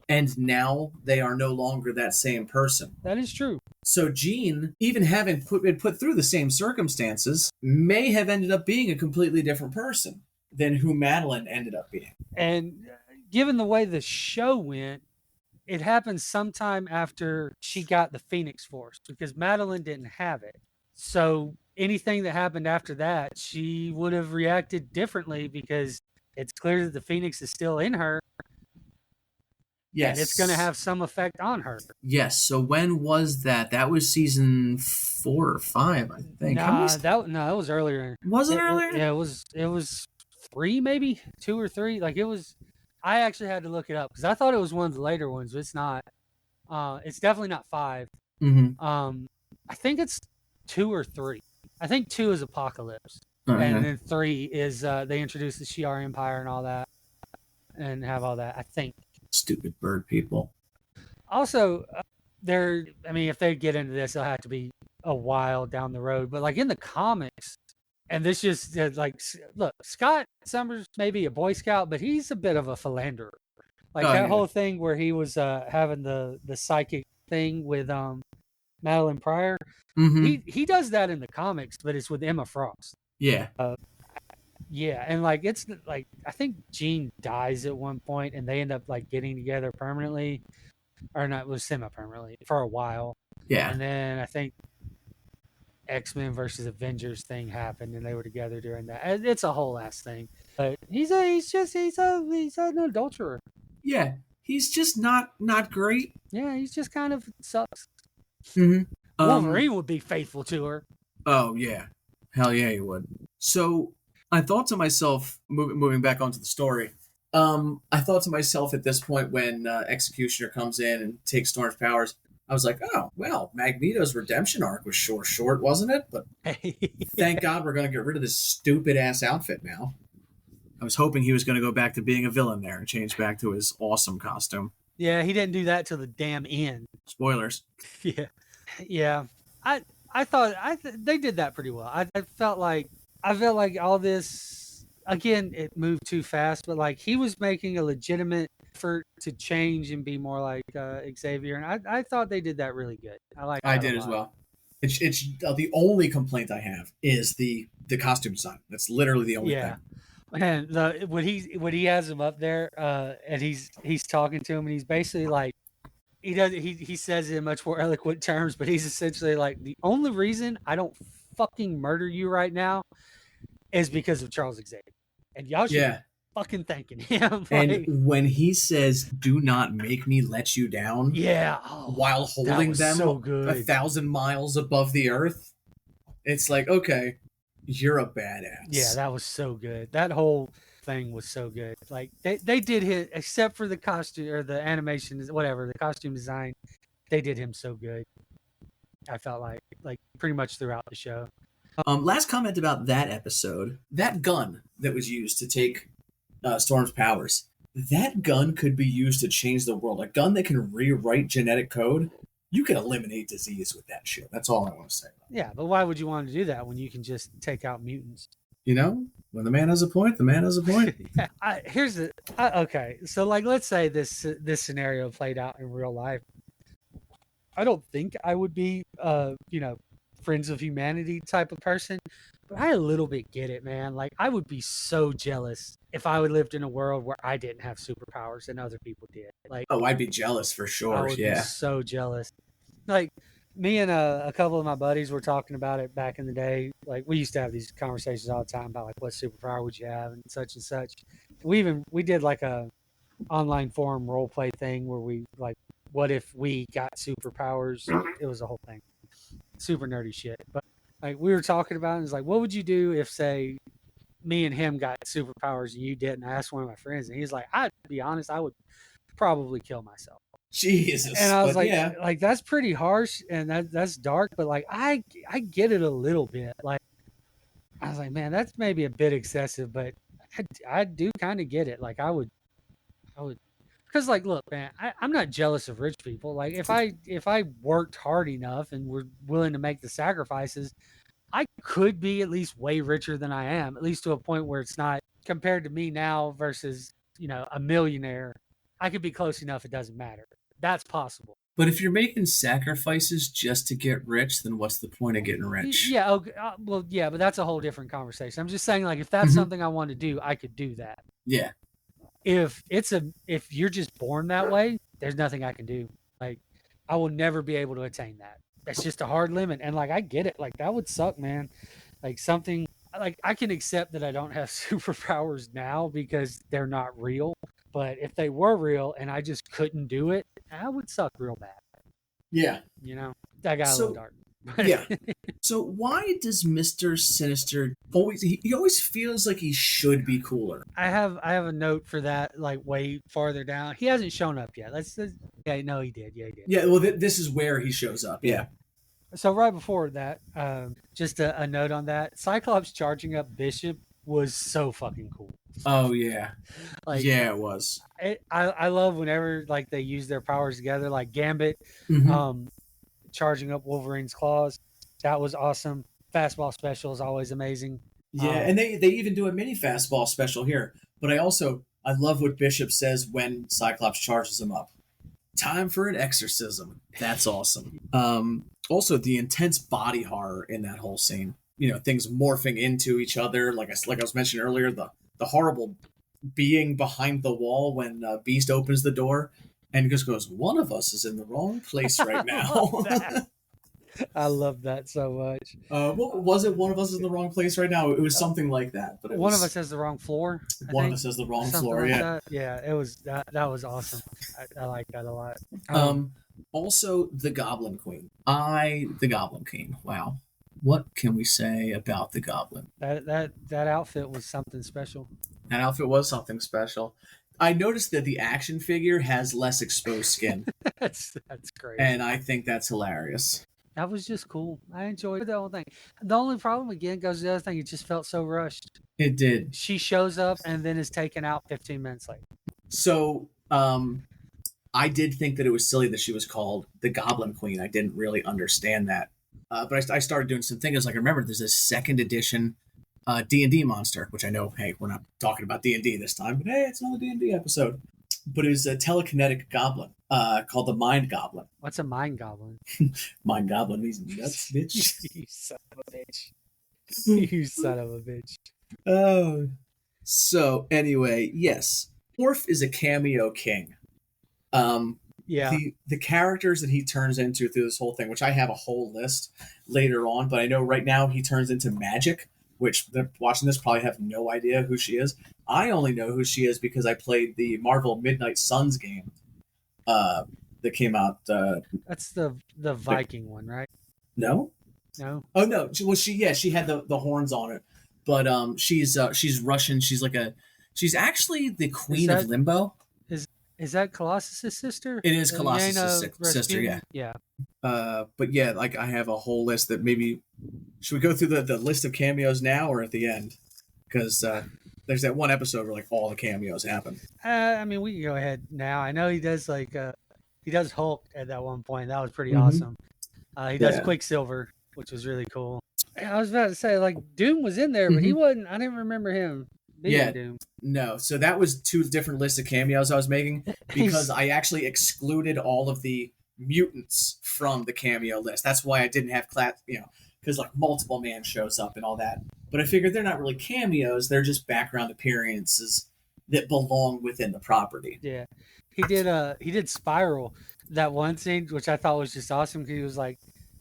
and now they are no longer that same person. That is true. So Jean, even having been put through the same circumstances, may have ended up being a completely different person than who Madeline ended up being. And given the way the show went, it happened sometime after she got the Phoenix Force because Madeline didn't have it. So anything that happened after that, she would have reacted differently because it's clear that the Phoenix is still in her. Yes. And it's going to have some effect on her. Yes. So when was that? That was season 4 or 5, I think. That was earlier. Was it earlier? Yeah, it was 3, maybe 2 or 3. Like it was. I actually had to look it up because I thought it was one of the later ones, but it's not. It's definitely not 5. Mm-hmm. I think it's 2 or 3. I think 2 is Apocalypse, Okay. and then 3 is they introduce the Shi'ar Empire and all that, and have all that. I think. Stupid bird people. Also, I mean, if they get into this, it'll have to be a while down the road. But like in the comics, and this just like, look, Scott Summers may be a Boy Scout, but he's a bit of a philanderer. Like that whole thing where he was having the psychic thing with Madeline Pryor. Mm-hmm. He does that in the comics, but it's with Emma Frost. Yeah. Yeah, and like it's like I think Jean dies at one point, and they end up like getting together permanently, or not, it was semi-permanently for a while. Yeah. And then I think X-Men versus Avengers thing happened, and they were together during that. It's a whole ass thing. But he's an adulterer. Yeah. He's just not great. Yeah, he's just kind of sucks. Mm-hmm. Wolverine would be faithful to her. Oh yeah, hell yeah, he would. So I thought to myself, moving back onto the story, I thought to myself at this point when Executioner comes in and takes Storm's powers, I was like, oh well, Magneto's redemption arc was short, wasn't it? But thank God we're going to get rid of this stupid ass outfit now. I was hoping he was going to go back to being a villain there and change back to his awesome costume. Yeah, he didn't do that till the damn end. Spoilers. Yeah. I thought they did that pretty well. I felt like all this, again, it moved too fast, but like he was making a legitimate effort to change and be more like Xavier, and I thought they did that really good. I did as well. It's the only complaint I have is the costume design. That's literally the only thing. And when he has him up there, and he's talking to him, and he's basically like, he says it in much more eloquent terms, but he's essentially like, the only reason I don't fucking murder you right now is because of Charles Xavier, and y'all should be fucking thanking him. And when he says, "Do not make me let you down," while holding them so good. 1,000 miles above the earth, it's like, okay, you're a badass. Yeah, that was so good. That whole thing was so good. Like they did hit, except for the costume or the animation, whatever, the costume design, they did him so good. I felt like pretty much throughout the show. Last comment about that episode: that gun that was used to take Storm's powers, that gun could be used to change the world. A gun that can rewrite genetic code. You can eliminate disease with that shit. That's all I want to say. Yeah, but why would you want to do that when you can just take out mutants? You know, when the man has a point, the man has a point. Okay. So, like, let's say this scenario played out in real life. I don't think I would be, Friends of Humanity type of person, but I a little bit get it, man. Like, I would be so jealous if I would lived in a world where I didn't have superpowers and other people did. Like, oh, I'd be jealous for sure. I would be so jealous. Like, me and a couple of my buddies were talking about it back in the day. Like, we used to have these conversations all the time about like, what superpower would you have and such and such. We did like a online forum role play thing where we like, what if we got superpowers? It was a whole thing, super nerdy shit. But like, we were talking about it, and it's like, what would you do if, say, me and him got superpowers and you didn't? I asked one of my friends, and he's like, I'd be honest, I would probably kill myself. Jesus. And I was like, that's pretty harsh and that's dark, but like I get it a little bit. Like, I was like, man, that's maybe a bit excessive, but I do kind of get it. Like, I would, because like, look, man, I'm not jealous of rich people. Like, if I worked hard enough and were willing to make the sacrifices, I could be at least way richer than I am, at least to a point where it's not, compared to me now versus, a millionaire, I could be close enough. It doesn't matter. That's possible. But if you're making sacrifices just to get rich, then what's the point of getting rich? Yeah. Okay, yeah, but that's a whole different conversation. I'm just saying, like, if that's something I want to do, I could do that. Yeah. If you're just born that way, there's nothing I can do. Like, I will never be able to attain that. That's just a hard limit. And like, I get it. Like, that would suck, man. Like, something like, I can accept that I don't have superpowers now because they're not real. But if they were real and I just couldn't do it, I would suck real bad. Yeah. You know, that got a little So dark. yeah. So why does Mr. Sinister always he always feels like he should be cooler? I have a note for that, like way farther down. He hasn't shown up yet. Yeah, no, he did. Yeah, he did. Yeah, well this is where he shows up. Yeah. So right before that, just a note on that: Cyclops charging up Bishop was so fucking cool. Oh yeah. Like, yeah, it was. I love whenever like they use their powers together, like Gambit, Mhm. charging up Wolverine's claws. That was awesome. Fastball special is always amazing. Yeah, and they even do a mini fastball special here. But I love what Bishop says when Cyclops charges him up. Time for an exorcism. That's awesome. Also, the intense body horror in that whole scene. You know, things morphing into each other. Like I was mentioning earlier, the horrible being behind the wall when Beast opens the door and just goes, "One of us is in the wrong place right now." I love that so much. What was it? One of us is in the wrong place right now. It was something like that. But One of us has the wrong floor. One of us has the wrong Something floor. like Yeah. that. Yeah, it was that was awesome. I like that a lot. Also, the Goblin Queen. The Goblin King. Wow. What can we say about the Goblin? That outfit was something special. That outfit was something special. I noticed that the action figure has less exposed skin, that's great. and I think that's hilarious. That was just cool. I enjoyed the whole thing. The only problem again goes to the other thing. It just felt so rushed. It did. She shows up and then is taken out 15 minutes later. So, I did think that it was silly that she was called the Goblin Queen. I didn't really understand that. But I started doing some things. Like, I remember there's a second edition D&D monster, which I know, hey, we're not talking about D&D this time, but hey, it's another D&D episode. But it was a telekinetic goblin called the Mind Goblin. What's a mind goblin? Mind Goblin means nuts, bitch. You son of a bitch. You son of a bitch. Oh. So, anyway, yes. Morph is a cameo king. Yeah. The characters that he turns into through this whole thing, which I have a whole list later on, but I know right now he turns into Magic, which they're watching this probably have no idea who she is. I only know who she is because I played the Marvel Midnight Suns game that came out. That's the Viking one, right? No? No. Oh no. She had the horns on it. But she's Russian. She's actually the queen of Limbo. Is that Colossus' sister? It is Colossus' sister, yeah. Yeah. But yeah, like I have a whole list that maybe should we go through the list of cameos now or at the end? Because there's that one episode where like all the cameos happen. I mean, we can go ahead now. I know he does he does Hulk at that one point. That was pretty awesome. He does Quicksilver, which was really cool. I was about to say like Doom was in there, but he wasn't. I didn't remember him being Doom. No, so that was two different lists of cameos I was making because I actually excluded all of the mutants from the cameo list. That's why I didn't have because like Multiple Man shows up and all that. But I figured they're not really cameos; they're just background appearances that belong within the property. Yeah, he did Spiral, that one scene, which I thought was just awesome because he was like,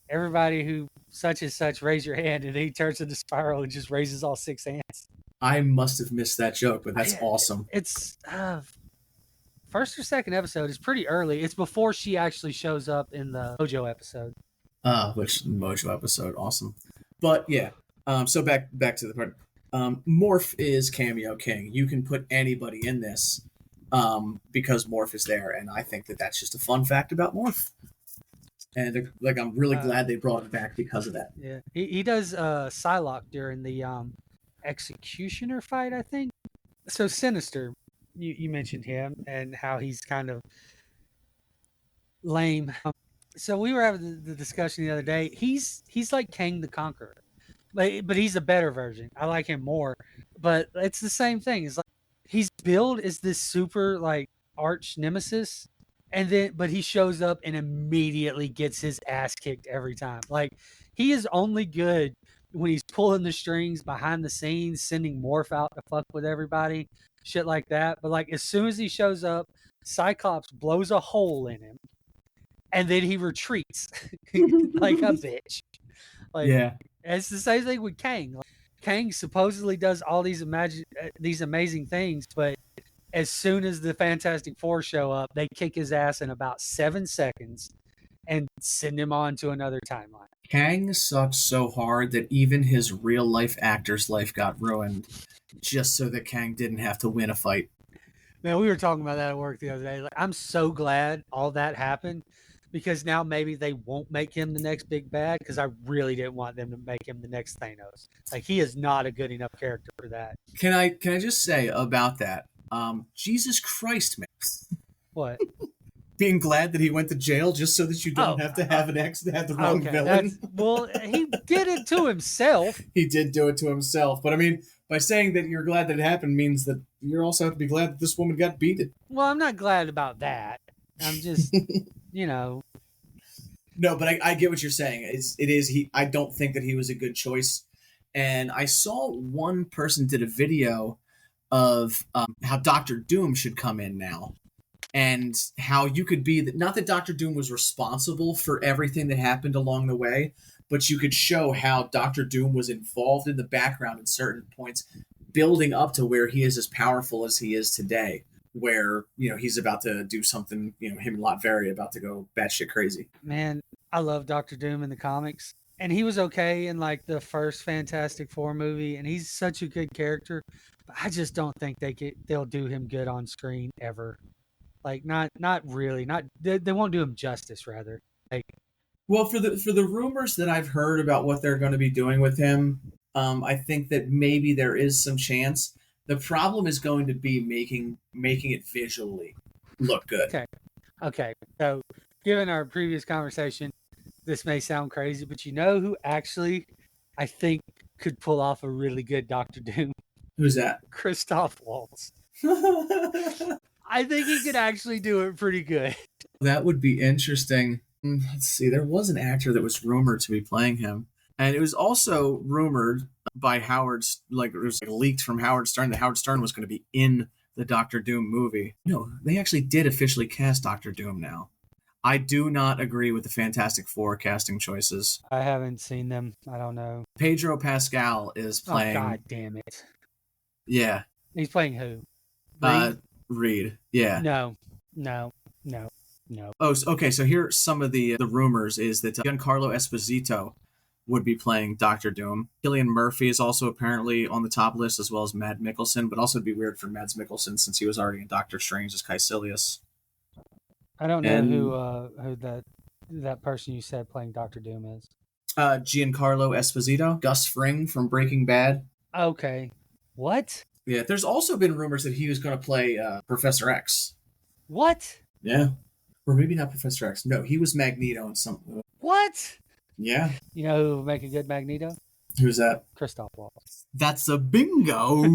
everybody who such and such raise your hand, and then he turns into Spiral and just raises all 6 hands. I must have missed that joke, but that's awesome. It's first or second episode. It's pretty early. It's before she actually shows up in the Mojo episode. Which Mojo episode, awesome. But yeah, so back to the part. Morph is cameo king. You can put anybody in this because Morph is there, and I think that that's just a fun fact about Morph. And like, I'm really glad they brought it back because of that. Yeah, he does Psylocke during the Executioner fight, I think. So Sinister, you mentioned him and how he's kind of lame. So we were having the discussion the other day. He's like Kang the Conqueror, but he's a better version. I like him more, but it's the same thing. It's like he's billed as this super like arch nemesis, but he shows up and immediately gets his ass kicked every time. Like he is only good when he's pulling the strings behind the scenes, sending Morph out to fuck with everybody, shit like that. But like as soon as he shows up, Cyclops blows a hole in him, and then he retreats like a bitch. Like, yeah, it's the same thing with Kang. Like, Kang supposedly does all these amazing things, but as soon as the Fantastic Four show up, they kick his ass in about 7 seconds and send him on to another timeline. Kang sucked so hard that even his real life actor's life got ruined just so that Kang didn't have to win a fight. Man, we were talking about that at work the other day. Like, I'm so glad all that happened because now maybe they won't make him the next big bad because I really didn't want them to make him the next Thanos. Like, he is not a good enough character for that. Can I just say about that? Jesus Christ, man. What? Being glad that he went to jail just so that you don't have to have an ex to have the wrong villain. Well, he did it to himself. He did do it to himself. But I mean, by saying that you're glad that it happened means that you also have to be glad that this woman got beaten. Well, I'm not glad about that. I'm just, No, but I get what you're saying. I don't think that he was a good choice. And I saw one person did a video of how Doctor Doom should come in now. And how you could be not that Doctor Doom was responsible for everything that happened along the way, but you could show how Doctor Doom was involved in the background at certain points, building up to where he is as powerful as he is today, where, he's about to do something, him and Latveria about to go batshit crazy. Man, I love Doctor Doom in the comics. And he was okay in like the first Fantastic Four movie, and he's such a good character. But I just don't think they'll do him good on screen ever. Like not really. They won't do him justice. Rather, well, for the rumors that I've heard about what they're going to be doing with him, I think that maybe there is some chance. The problem is going to be making it visually look good. Okay. So, given our previous conversation, this may sound crazy, but you know who actually I think could pull off a really good Doctor Doom? Who's that? Christoph Waltz. I think he could actually do it pretty good. That would be interesting. Let's see. There was an actor that was rumored to be playing him, and it was also rumored by leaked from Howard Stern that Howard Stern was going to be in the Doctor Doom movie. No, they actually did officially cast Doctor Doom now. I do not agree with the Fantastic Four casting choices. I haven't seen them. I don't know. Pedro Pascal is playing. Oh, God damn it. Yeah. He's playing who? Reed. Yeah. No. Oh, okay. So here, some of the rumors is that Giancarlo Esposito would be playing Doctor Doom. Cillian Murphy is also apparently on the top list, as well as Mads Mikkelsen. But also, it'd be weird for Mads Mikkelsen since he was already in Doctor Strange as Caecilius. I don't know who that person you said playing Doctor Doom is. Giancarlo Esposito, Gus Fring from Breaking Bad. Okay. What? Yeah, there's also been rumors that he was going to play Professor X. What? Yeah. Or maybe not Professor X. No, he was Magneto in something. What? Yeah. You know who would make a good Magneto? Who's that? Christoph Waltz. That's a bingo.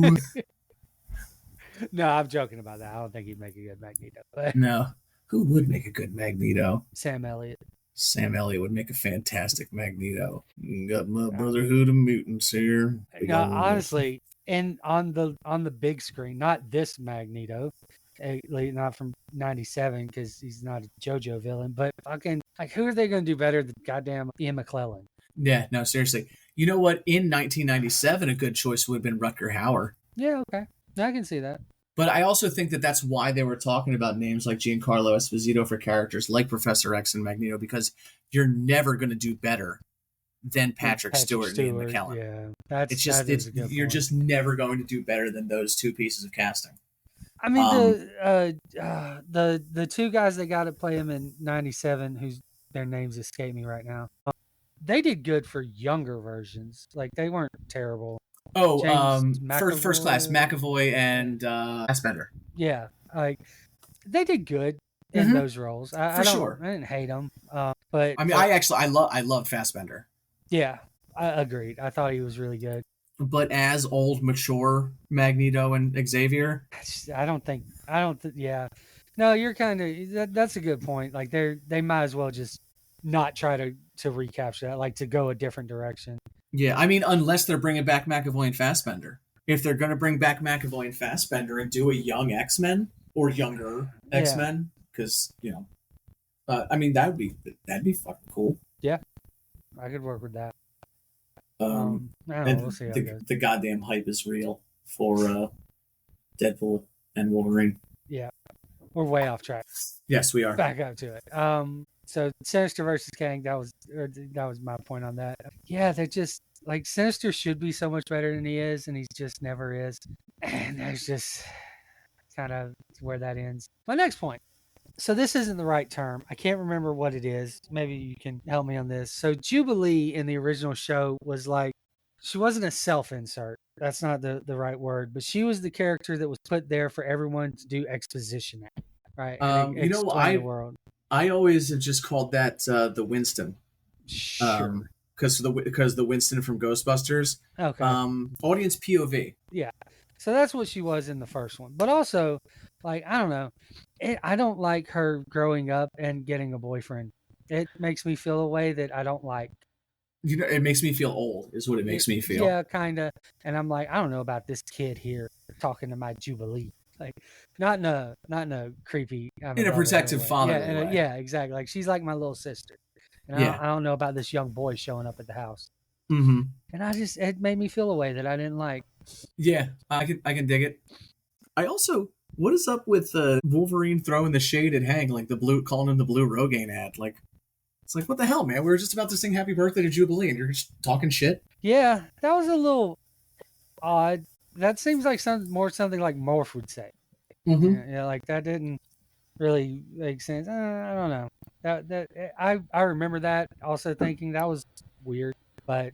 No, I'm joking about that. I don't think he'd make a good Magneto. But no. Who would make a good Magneto? Sam Elliott. Sam Elliott would make a fantastic Magneto. Got my Brotherhood of Mutants here. No, honestly, and on the big screen, not this Magneto, not from '97 because he's not a JoJo villain, but fucking like, who are they going to do better than goddamn Ian McClellan? Yeah, no, seriously. You know what? In 1997, a good choice would have been Rutger Hauer. Yeah, okay, I can see that. But I also think that that's why they were talking about names like Giancarlo Esposito for characters like Professor X and Magneto, because you're never going to do better than Patrick Stewart and Ian McKellen. Yeah, you're just never going to do better than those two pieces of casting. I mean, the two guys that got to play him in '97, whose their names escape me right now, they did good for younger versions. Like, they weren't terrible. Oh, First Class, McAvoy and Fassbender. Yeah, like they did good in those roles. I didn't hate them, but I mean, I loved Fassbender. Yeah, I agreed. I thought he was really good. But as old, mature Magneto and Xavier, yeah. No, you're kind of that's a good point. Like, they might as well just not try to recapture that, like to go a different direction. Yeah, I mean, unless they're bringing back McAvoy and Fassbender. If they're going to bring back McAvoy and Fassbender and do a young X-Men or younger X-Men, because I mean, that'd be fucking cool. Yeah, I could work with that. We'll see how it goes. The goddamn hype is real for Deadpool. and Wolverine. Yeah, we're way off track. Yes, we are. Back up to it. So Sinister versus Kang, that was my point on that. Yeah, they're just like Sinister should be so much better than he is, and he's just never is. And there's just kind of where that ends. My next point. So this isn't the right term. I can't remember what it is. Maybe you can help me on this. So Jubilee in the original show was like, she wasn't a self-insert. That's not the right word, but she was the character that was put there for everyone to do exposition at, right? And explain the world. I always have just called that the Winston. Sure. Because the Winston from Ghostbusters. Okay. Audience POV. Yeah. So that's what she was in the first one. But also, like, I don't know. I don't like her growing up and getting a boyfriend. It makes me feel a way that I don't like. You know, it makes me feel old, is what it makes me feel. Yeah, kind of. And I'm like, I don't know about this kid here talking to my Jubilee. Like, not in a creepy, in a protective father way. Yeah, exactly. Like, she's like my little sister. And I don't know about this young boy showing up at the house. Mm-hmm. And it made me feel a way that I didn't like. Yeah, I can dig it. I also, what is up with Wolverine throwing the shade at Hank, like calling him the Blue Rogaine ad? Like, it's like, what the hell, man? We were just about to sing Happy Birthday to Jubilee, and you're just talking shit. Yeah, that was a little odd. That seems like something like Morph would say. Mm-hmm. Yeah, like that didn't really make sense. I don't know. I remember that also thinking that was weird, but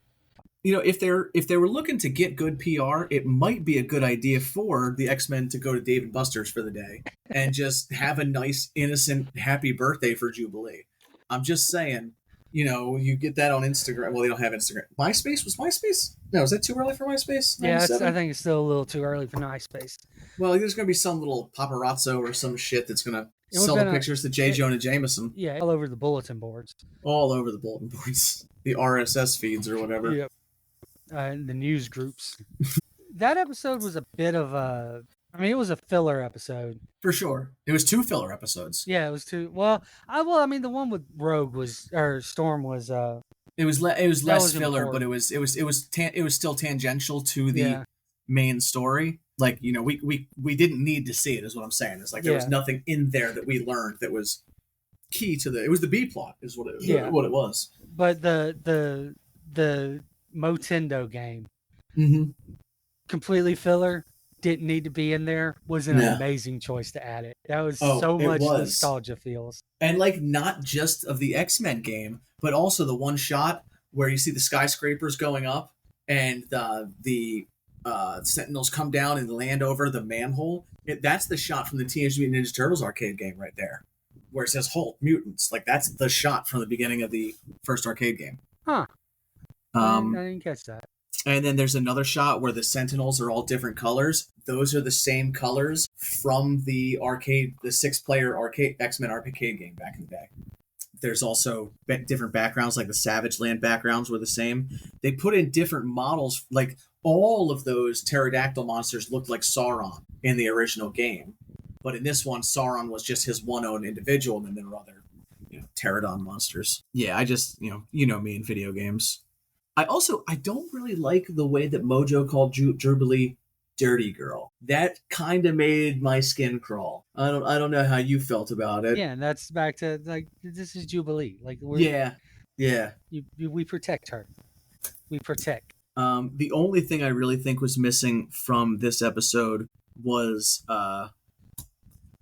you know, if they were looking to get good PR, it might be a good idea for the X-Men to go to Dave & Buster's for the day and just have a nice, innocent, happy birthday for Jubilee. I'm just saying, you know, you get that on Instagram. Well, they don't have Instagram. MySpace? Was MySpace? No, is that too early for MySpace? Yeah, I think it's still a little too early for MySpace. Well, there's going to be some little paparazzo or some shit that's going to sell the pictures to J. Jonah Jameson. Yeah, all over the bulletin boards. All over the bulletin boards. The RSS feeds or whatever. Yep. The news groups. That episode was a bit of a... I mean, it was a filler episode. For sure. It was 2 filler episodes. Yeah, it was 2. Well, I mean, the one with Rogue or Storm was... It was less filler, but it was still tangential to the main story. Like, you know, we didn't need to see it, is what I'm saying. It's like there was nothing in there that we learned that was key to it was the B plot, is what it was. But the Motendo game, completely filler, didn't need to be in there, was an amazing choice to add it. That was so much nostalgia feels. And like, not just of the X-Men game, but also the one shot where you see the skyscrapers going up and the Sentinels come down and land over the manhole. That's the shot from the Teenage Mutant Ninja Turtles arcade game right there, where it says Hulk, mutants. Like, that's the shot from the beginning of the first arcade game. Huh. I didn't catch that. And then there's another shot where the Sentinels are all different colors. Those are the same colors from the 6-player arcade X-Men arcade game back in the day. There's also different backgrounds, like the Savage Land backgrounds were the same. They put in different models, like all of those pterodactyl monsters looked like Sauron in the original game. But in this one, Sauron was just his one own individual, and then there were other, pterodon monsters. Yeah, I just, you know me in video games. I don't really like the way that Mojo called Jubilee Dirty Girl. That kind of made my skin crawl. I don't know how you felt about it. Yeah, and that's back to, like, this is Jubilee. Like, we protect her. We protect. The only thing I really think was missing from this episode was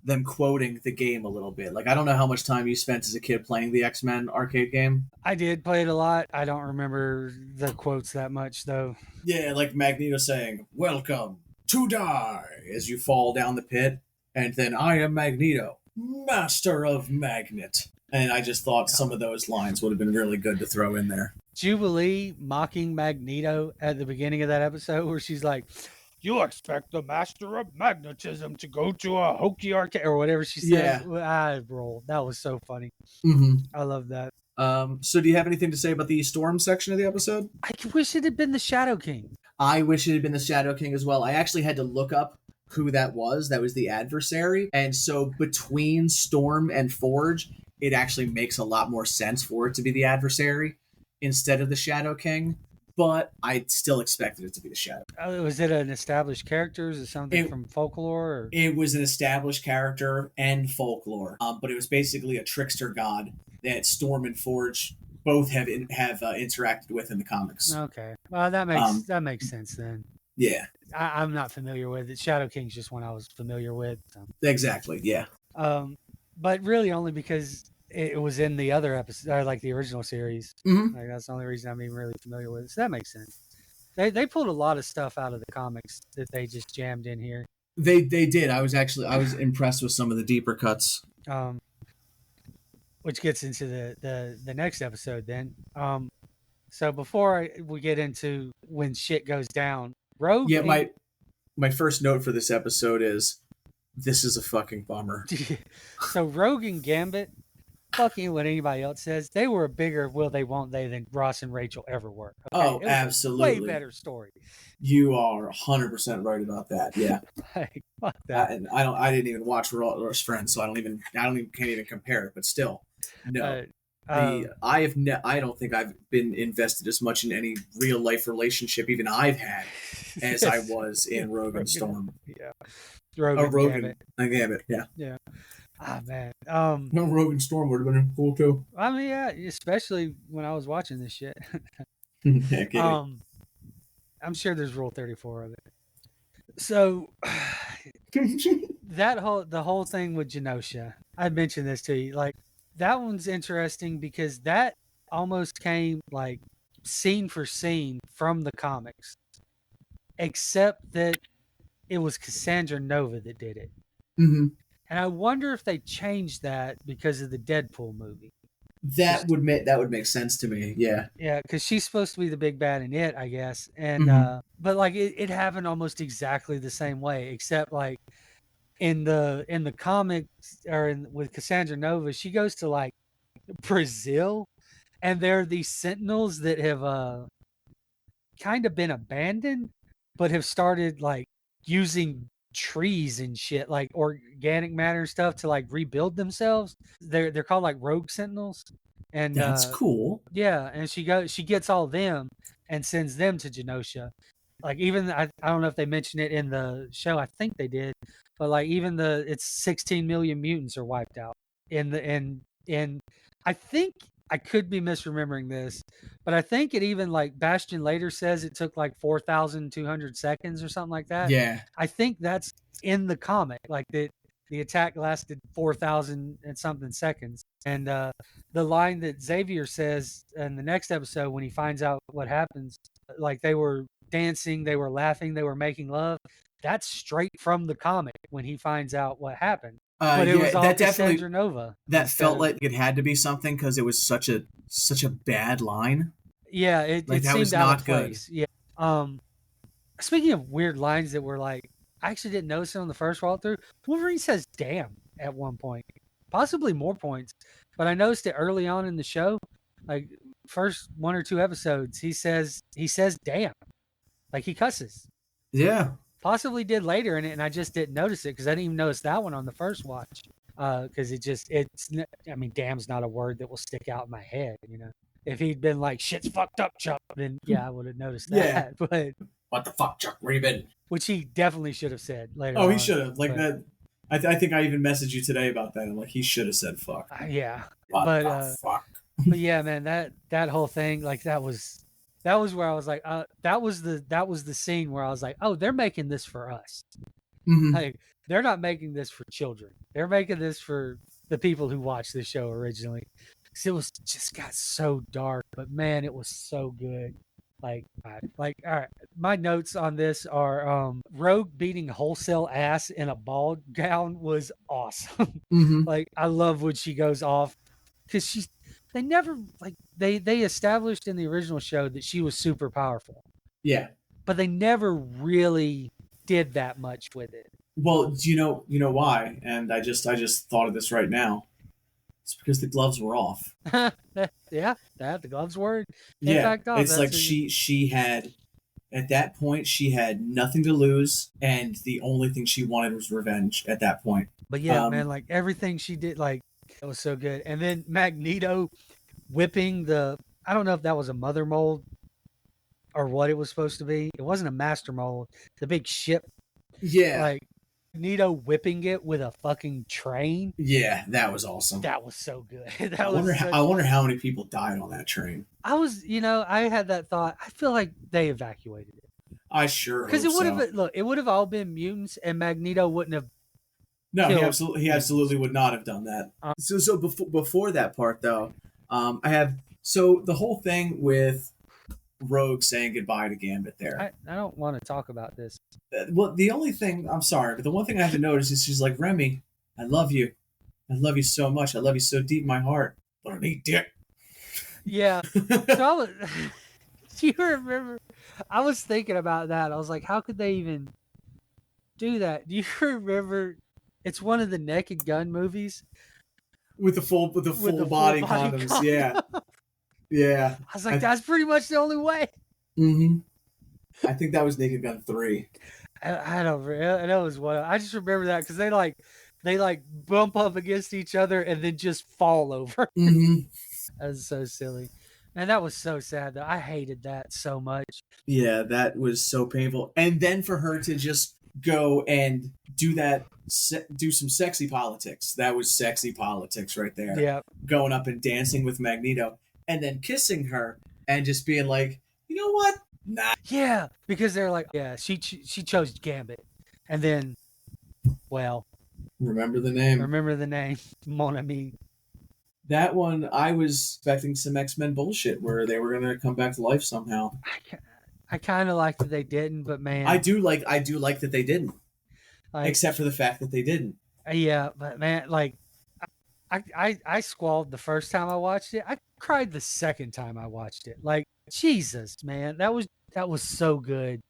them quoting the game a little bit. Like, I don't know how much time you spent as a kid playing the X-Men arcade game. I did play it a lot. I don't remember the quotes that much, though. Yeah, like Magneto saying, "Welcome to die," as you fall down the pit. And then, "I am Magneto, master of magnet." And I just thought some of those lines would have been really good to throw in there. Jubilee mocking Magneto at the beginning of that episode, where she's like, "You expect the master of magnetism to go to a hokey arcade," or whatever she said. Yeah. I rolled. That was so funny. Mm-hmm. I love that. So do you have anything to say about the Storm section of the episode? I wish it had been the Shadow King. I wish it had been the Shadow King as well. I actually had to look up who that was. That was the adversary. And so between Storm and Forge, it actually makes a lot more sense for it to be the adversary instead of the Shadow King. but I still expected it to be the Shadow. Was it an established character? Is it something It, from folklore? Or? it was an established character and folklore, but it was basically a trickster god that Storm and Forge both have interacted with in the comics. Okay, well that makes sense then. Yeah, I'm not familiar with it. Shadow King's just one I was familiar with. So. exactly. Yeah. But really only because it was in the other episode, or like the original series. Mm-hmm. Like that's the only reason I'm even really familiar with it. So that makes sense. They pulled a lot of stuff out of the comics that they just jammed in here. They did. I was impressed with some of the deeper cuts. Which gets into the next episode then. So before we get into when shit goes down, Rogue. Yeah, my first note for this episode is this is a fucking bummer. So Rogue and Gambit, fucking what anybody else says, they were a bigger will they won't they than Ross and Rachel ever were. Okay? Oh, it was absolutely. a way better story. You are 100% right about that. Yeah. Like, fuck that. And I didn't even watch Ross Friends, so can't even compare it. But still, no. I don't think I've been invested as much in any real life relationship even I've had as I was in Rogue and Storm. Yeah. Rogue and Gambit. Yeah. Yeah. Ah, man. No, Rogue and Storm would have been cool too. I mean, yeah, especially when I was watching this shit. Yeah, I'm sure there's Rule 34 of it. So the whole thing with Genosha, I mentioned this to you. Like that one's interesting because that almost came like scene for scene from the comics, except that it was Cassandra Nova that did it. Mm-hmm. And I wonder if they changed that because of the Deadpool movie. That would make sense to me. Yeah. Yeah, because she's supposed to be the big bad in it, I guess. And but like it happened almost exactly the same way, except like in the comics or with Cassandra Nova, she goes to like Brazil, and there are these sentinels that have kind of been abandoned, but have started like using trees and shit, like organic matter and stuff, to like rebuild themselves. They're called like rogue sentinels, and that's cool. Yeah, and she gets all them and sends them to Genosha. Like even I don't know if they mentioned it in the show. I think they did, but like even it's 16 million mutants are wiped out in I think I could be misremembering this, but I think it even like Bastion later says it took like 4,200 seconds or something like that. Yeah, I think that's in the comic. Like the attack lasted 4,000 and something seconds. And the line that Xavier says in the next episode when he finds out what happens, like they were dancing, they were laughing, they were making love. That's straight from the comic when he finds out what happened. But it was all Cassandra Nova. That felt like it had to be something because it was such a bad line. Yeah, it seemed out of place. Good. Yeah. Speaking of weird lines that were like, I actually didn't notice it on the first walkthrough. Wolverine says "damn" at one point, possibly more points, but I noticed it early on in the show. Like first 1 or 2 episodes, he says "damn," like he cusses. Yeah. Possibly did later in it, and I just didn't notice it because I didn't even notice that one on the first watch. Because I mean, damn's not a word that will stick out in my head. You know, if he'd been like "shit's fucked up, Chuck," then yeah, I would have noticed that. Yeah. But what the fuck, Chuck? Where you been? Which he definitely should have said later. Oh, he should have. Like that. I think I even messaged you today about that. I'm like, he should have said "fuck." Yeah, what the fuck? But yeah, man, that whole thing, like that was where I was like, that was the scene where I was like, oh, they're making this for us. Mm-hmm. Like they're not making this for children. They're making this for the people who watched the show originally. Because it was just got so dark, but man, it was so good. Like all right. My notes on this are Rogue beating wholesale ass in a ball gown was awesome. Mm-hmm. Like I love when she goes off because they never they established in the original show that she was super powerful. Yeah. But they never really did that much with it. Well, do you know why? And I just thought of this right now. It's because the gloves were off. Yeah, the gloves were. In fact, it's like she had at that point she had nothing to lose, and the only thing she wanted was revenge at that point. But yeah, man, like everything she did, like it was so good. And then Magneto whipping I don't know if that was a mother mold or what it was supposed to be. It wasn't a master mold. The big ship, Yeah. like Magneto whipping it with a fucking train. Yeah, that was awesome. That was so good. I wonder how many people died on that train. I had that thought. I feel like they evacuated it. I sure Because hope it would so. have it would have all been mutants, and Magneto wouldn't have. No, he killed absolutely would not have done that. So before that part though, I have the whole thing with Rogue saying goodbye to Gambit there. I don't want to talk about this. Well, the only thing, I'm sorry, but the one thing I have to notice is she's like, Remy, I love you. I love you so much. I love you so deep in my heart. But I need dick. Yeah. So do you remember? I was thinking about that. I was like, how could they even do that? Do you remember? It's one of the Naked Gun movies With the full body condoms. condom. Yeah. Yeah. I was like, that's pretty much the only way. Mm-hmm. I think that was Naked Gun 3. I don't. That was one. I just remember that because they bump up against each other and then just fall over. Mm-hmm. That was so silly. And that was so sad, though. I hated that so much. Yeah, that was so painful. And then for her to just go and do some sexy politics. That was sexy politics right there. Yeah. Going up and dancing with Magneto and then kissing her and just being like, you know what? Nah. Yeah, because they're like, yeah, she chose Gambit. And then, well. Remember the name. Mon Ami. That one, I was expecting some X-Men bullshit where they were going to come back to life somehow. I kind of like that they didn't, but man, I do like that they didn't, except for the fact that they didn't. Yeah, but man, like, I squalled the first time I watched it. I cried the second time I watched it. Like, Jesus, man, that was so good.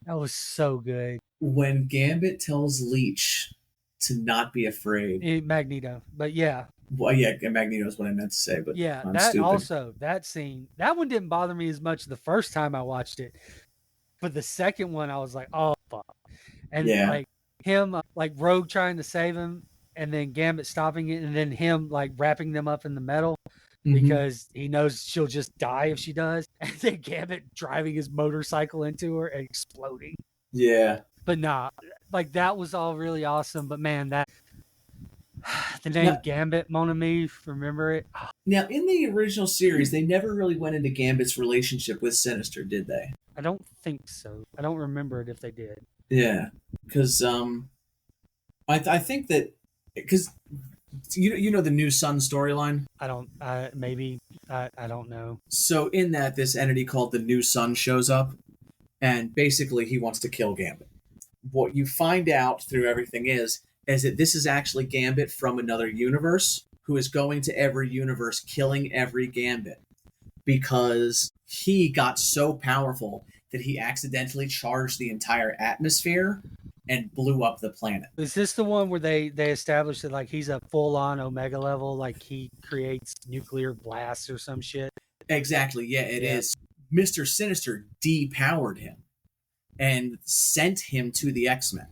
That was so good. When Gambit tells Leech to not be afraid, Magneto, but yeah. Well, yeah, Magneto is what I meant to say, but yeah, I'm that stupid. Also, that scene, that one didn't bother me as much the first time I watched it, but the second one I was like, oh fuck, and like him, like Rogue trying to save him, and then Gambit stopping it, and then him like wrapping them up in the metal because he knows she'll just die if she does, and then Gambit driving his motorcycle into her and exploding. Yeah, but nah, like that was all really awesome. But man, that. The name Gambit, Mon Ami, remember it? Now, in the original series, they never really went into Gambit's relationship with Sinister, did they? I don't think so. I don't remember it if they did. Yeah, because I think that because you know the New Sun storyline. I don't. Maybe I don't know. So in that, this entity called the New Sun shows up, and basically he wants to kill Gambit. What you find out through everything is that this is actually Gambit from another universe who is going to every universe killing every Gambit because he got so powerful that he accidentally charged the entire atmosphere and blew up the planet. Is this the one where they established that like he's a full-on Omega level, like he creates nuclear blasts or some shit? Exactly, yeah, it is. Mr. Sinister depowered him and sent him to the X-Men.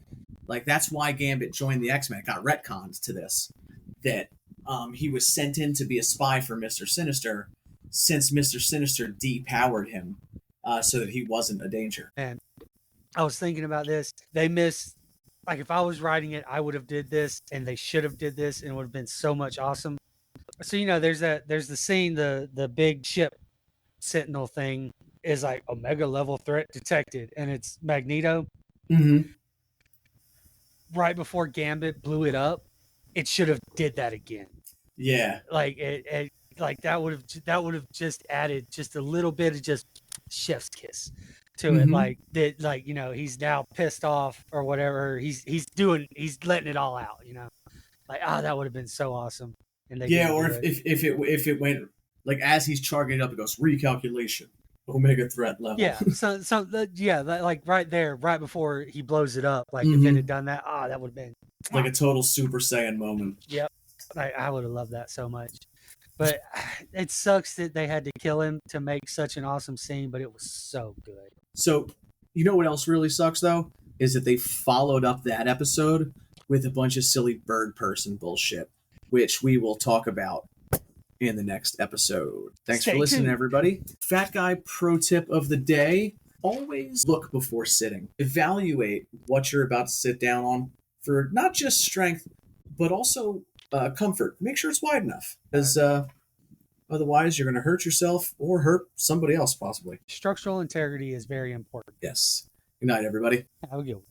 Like, that's why Gambit joined the X-Men. It got retconned to this. That he was sent in to be a spy for Mr. Sinister since Mr. Sinister depowered him so that he wasn't a danger. And I was thinking about this. They missed, like if I was writing it, I would have did this and they should have did this and it would have been so much awesome. So, there's the scene, the big ship Sentinel thing is like Omega level threat detected and it's Magneto. Mm-hmm. Right before Gambit blew it up, it should have did that again. Yeah, like it like that would have just added just a little bit of just chef's kiss to it. Like that, like he's now pissed off or whatever. He's letting it all out. Like that would have been so awesome. And they or if it went like as he's charging it up, it goes recalculation. Omega threat level. Yeah, like right there, right before he blows it up. Like if it had done that, that would have been like a total Super Saiyan moment. Yep, I would have loved that so much. But it sucks that they had to kill him to make such an awesome scene. But it was so good. So, you know what else really sucks though is that they followed up that episode with a bunch of silly bird person bullshit, which we will talk about in the next episode. Thanks for listening, everybody. Fat Guy pro tip of the day. always look before sitting. Evaluate what you're about to sit down on for not just strength, but also comfort. Make sure it's wide enough, because otherwise you're going to hurt yourself or hurt somebody else, possibly. Structural integrity is very important. Yes. Good night, everybody. Have a good one.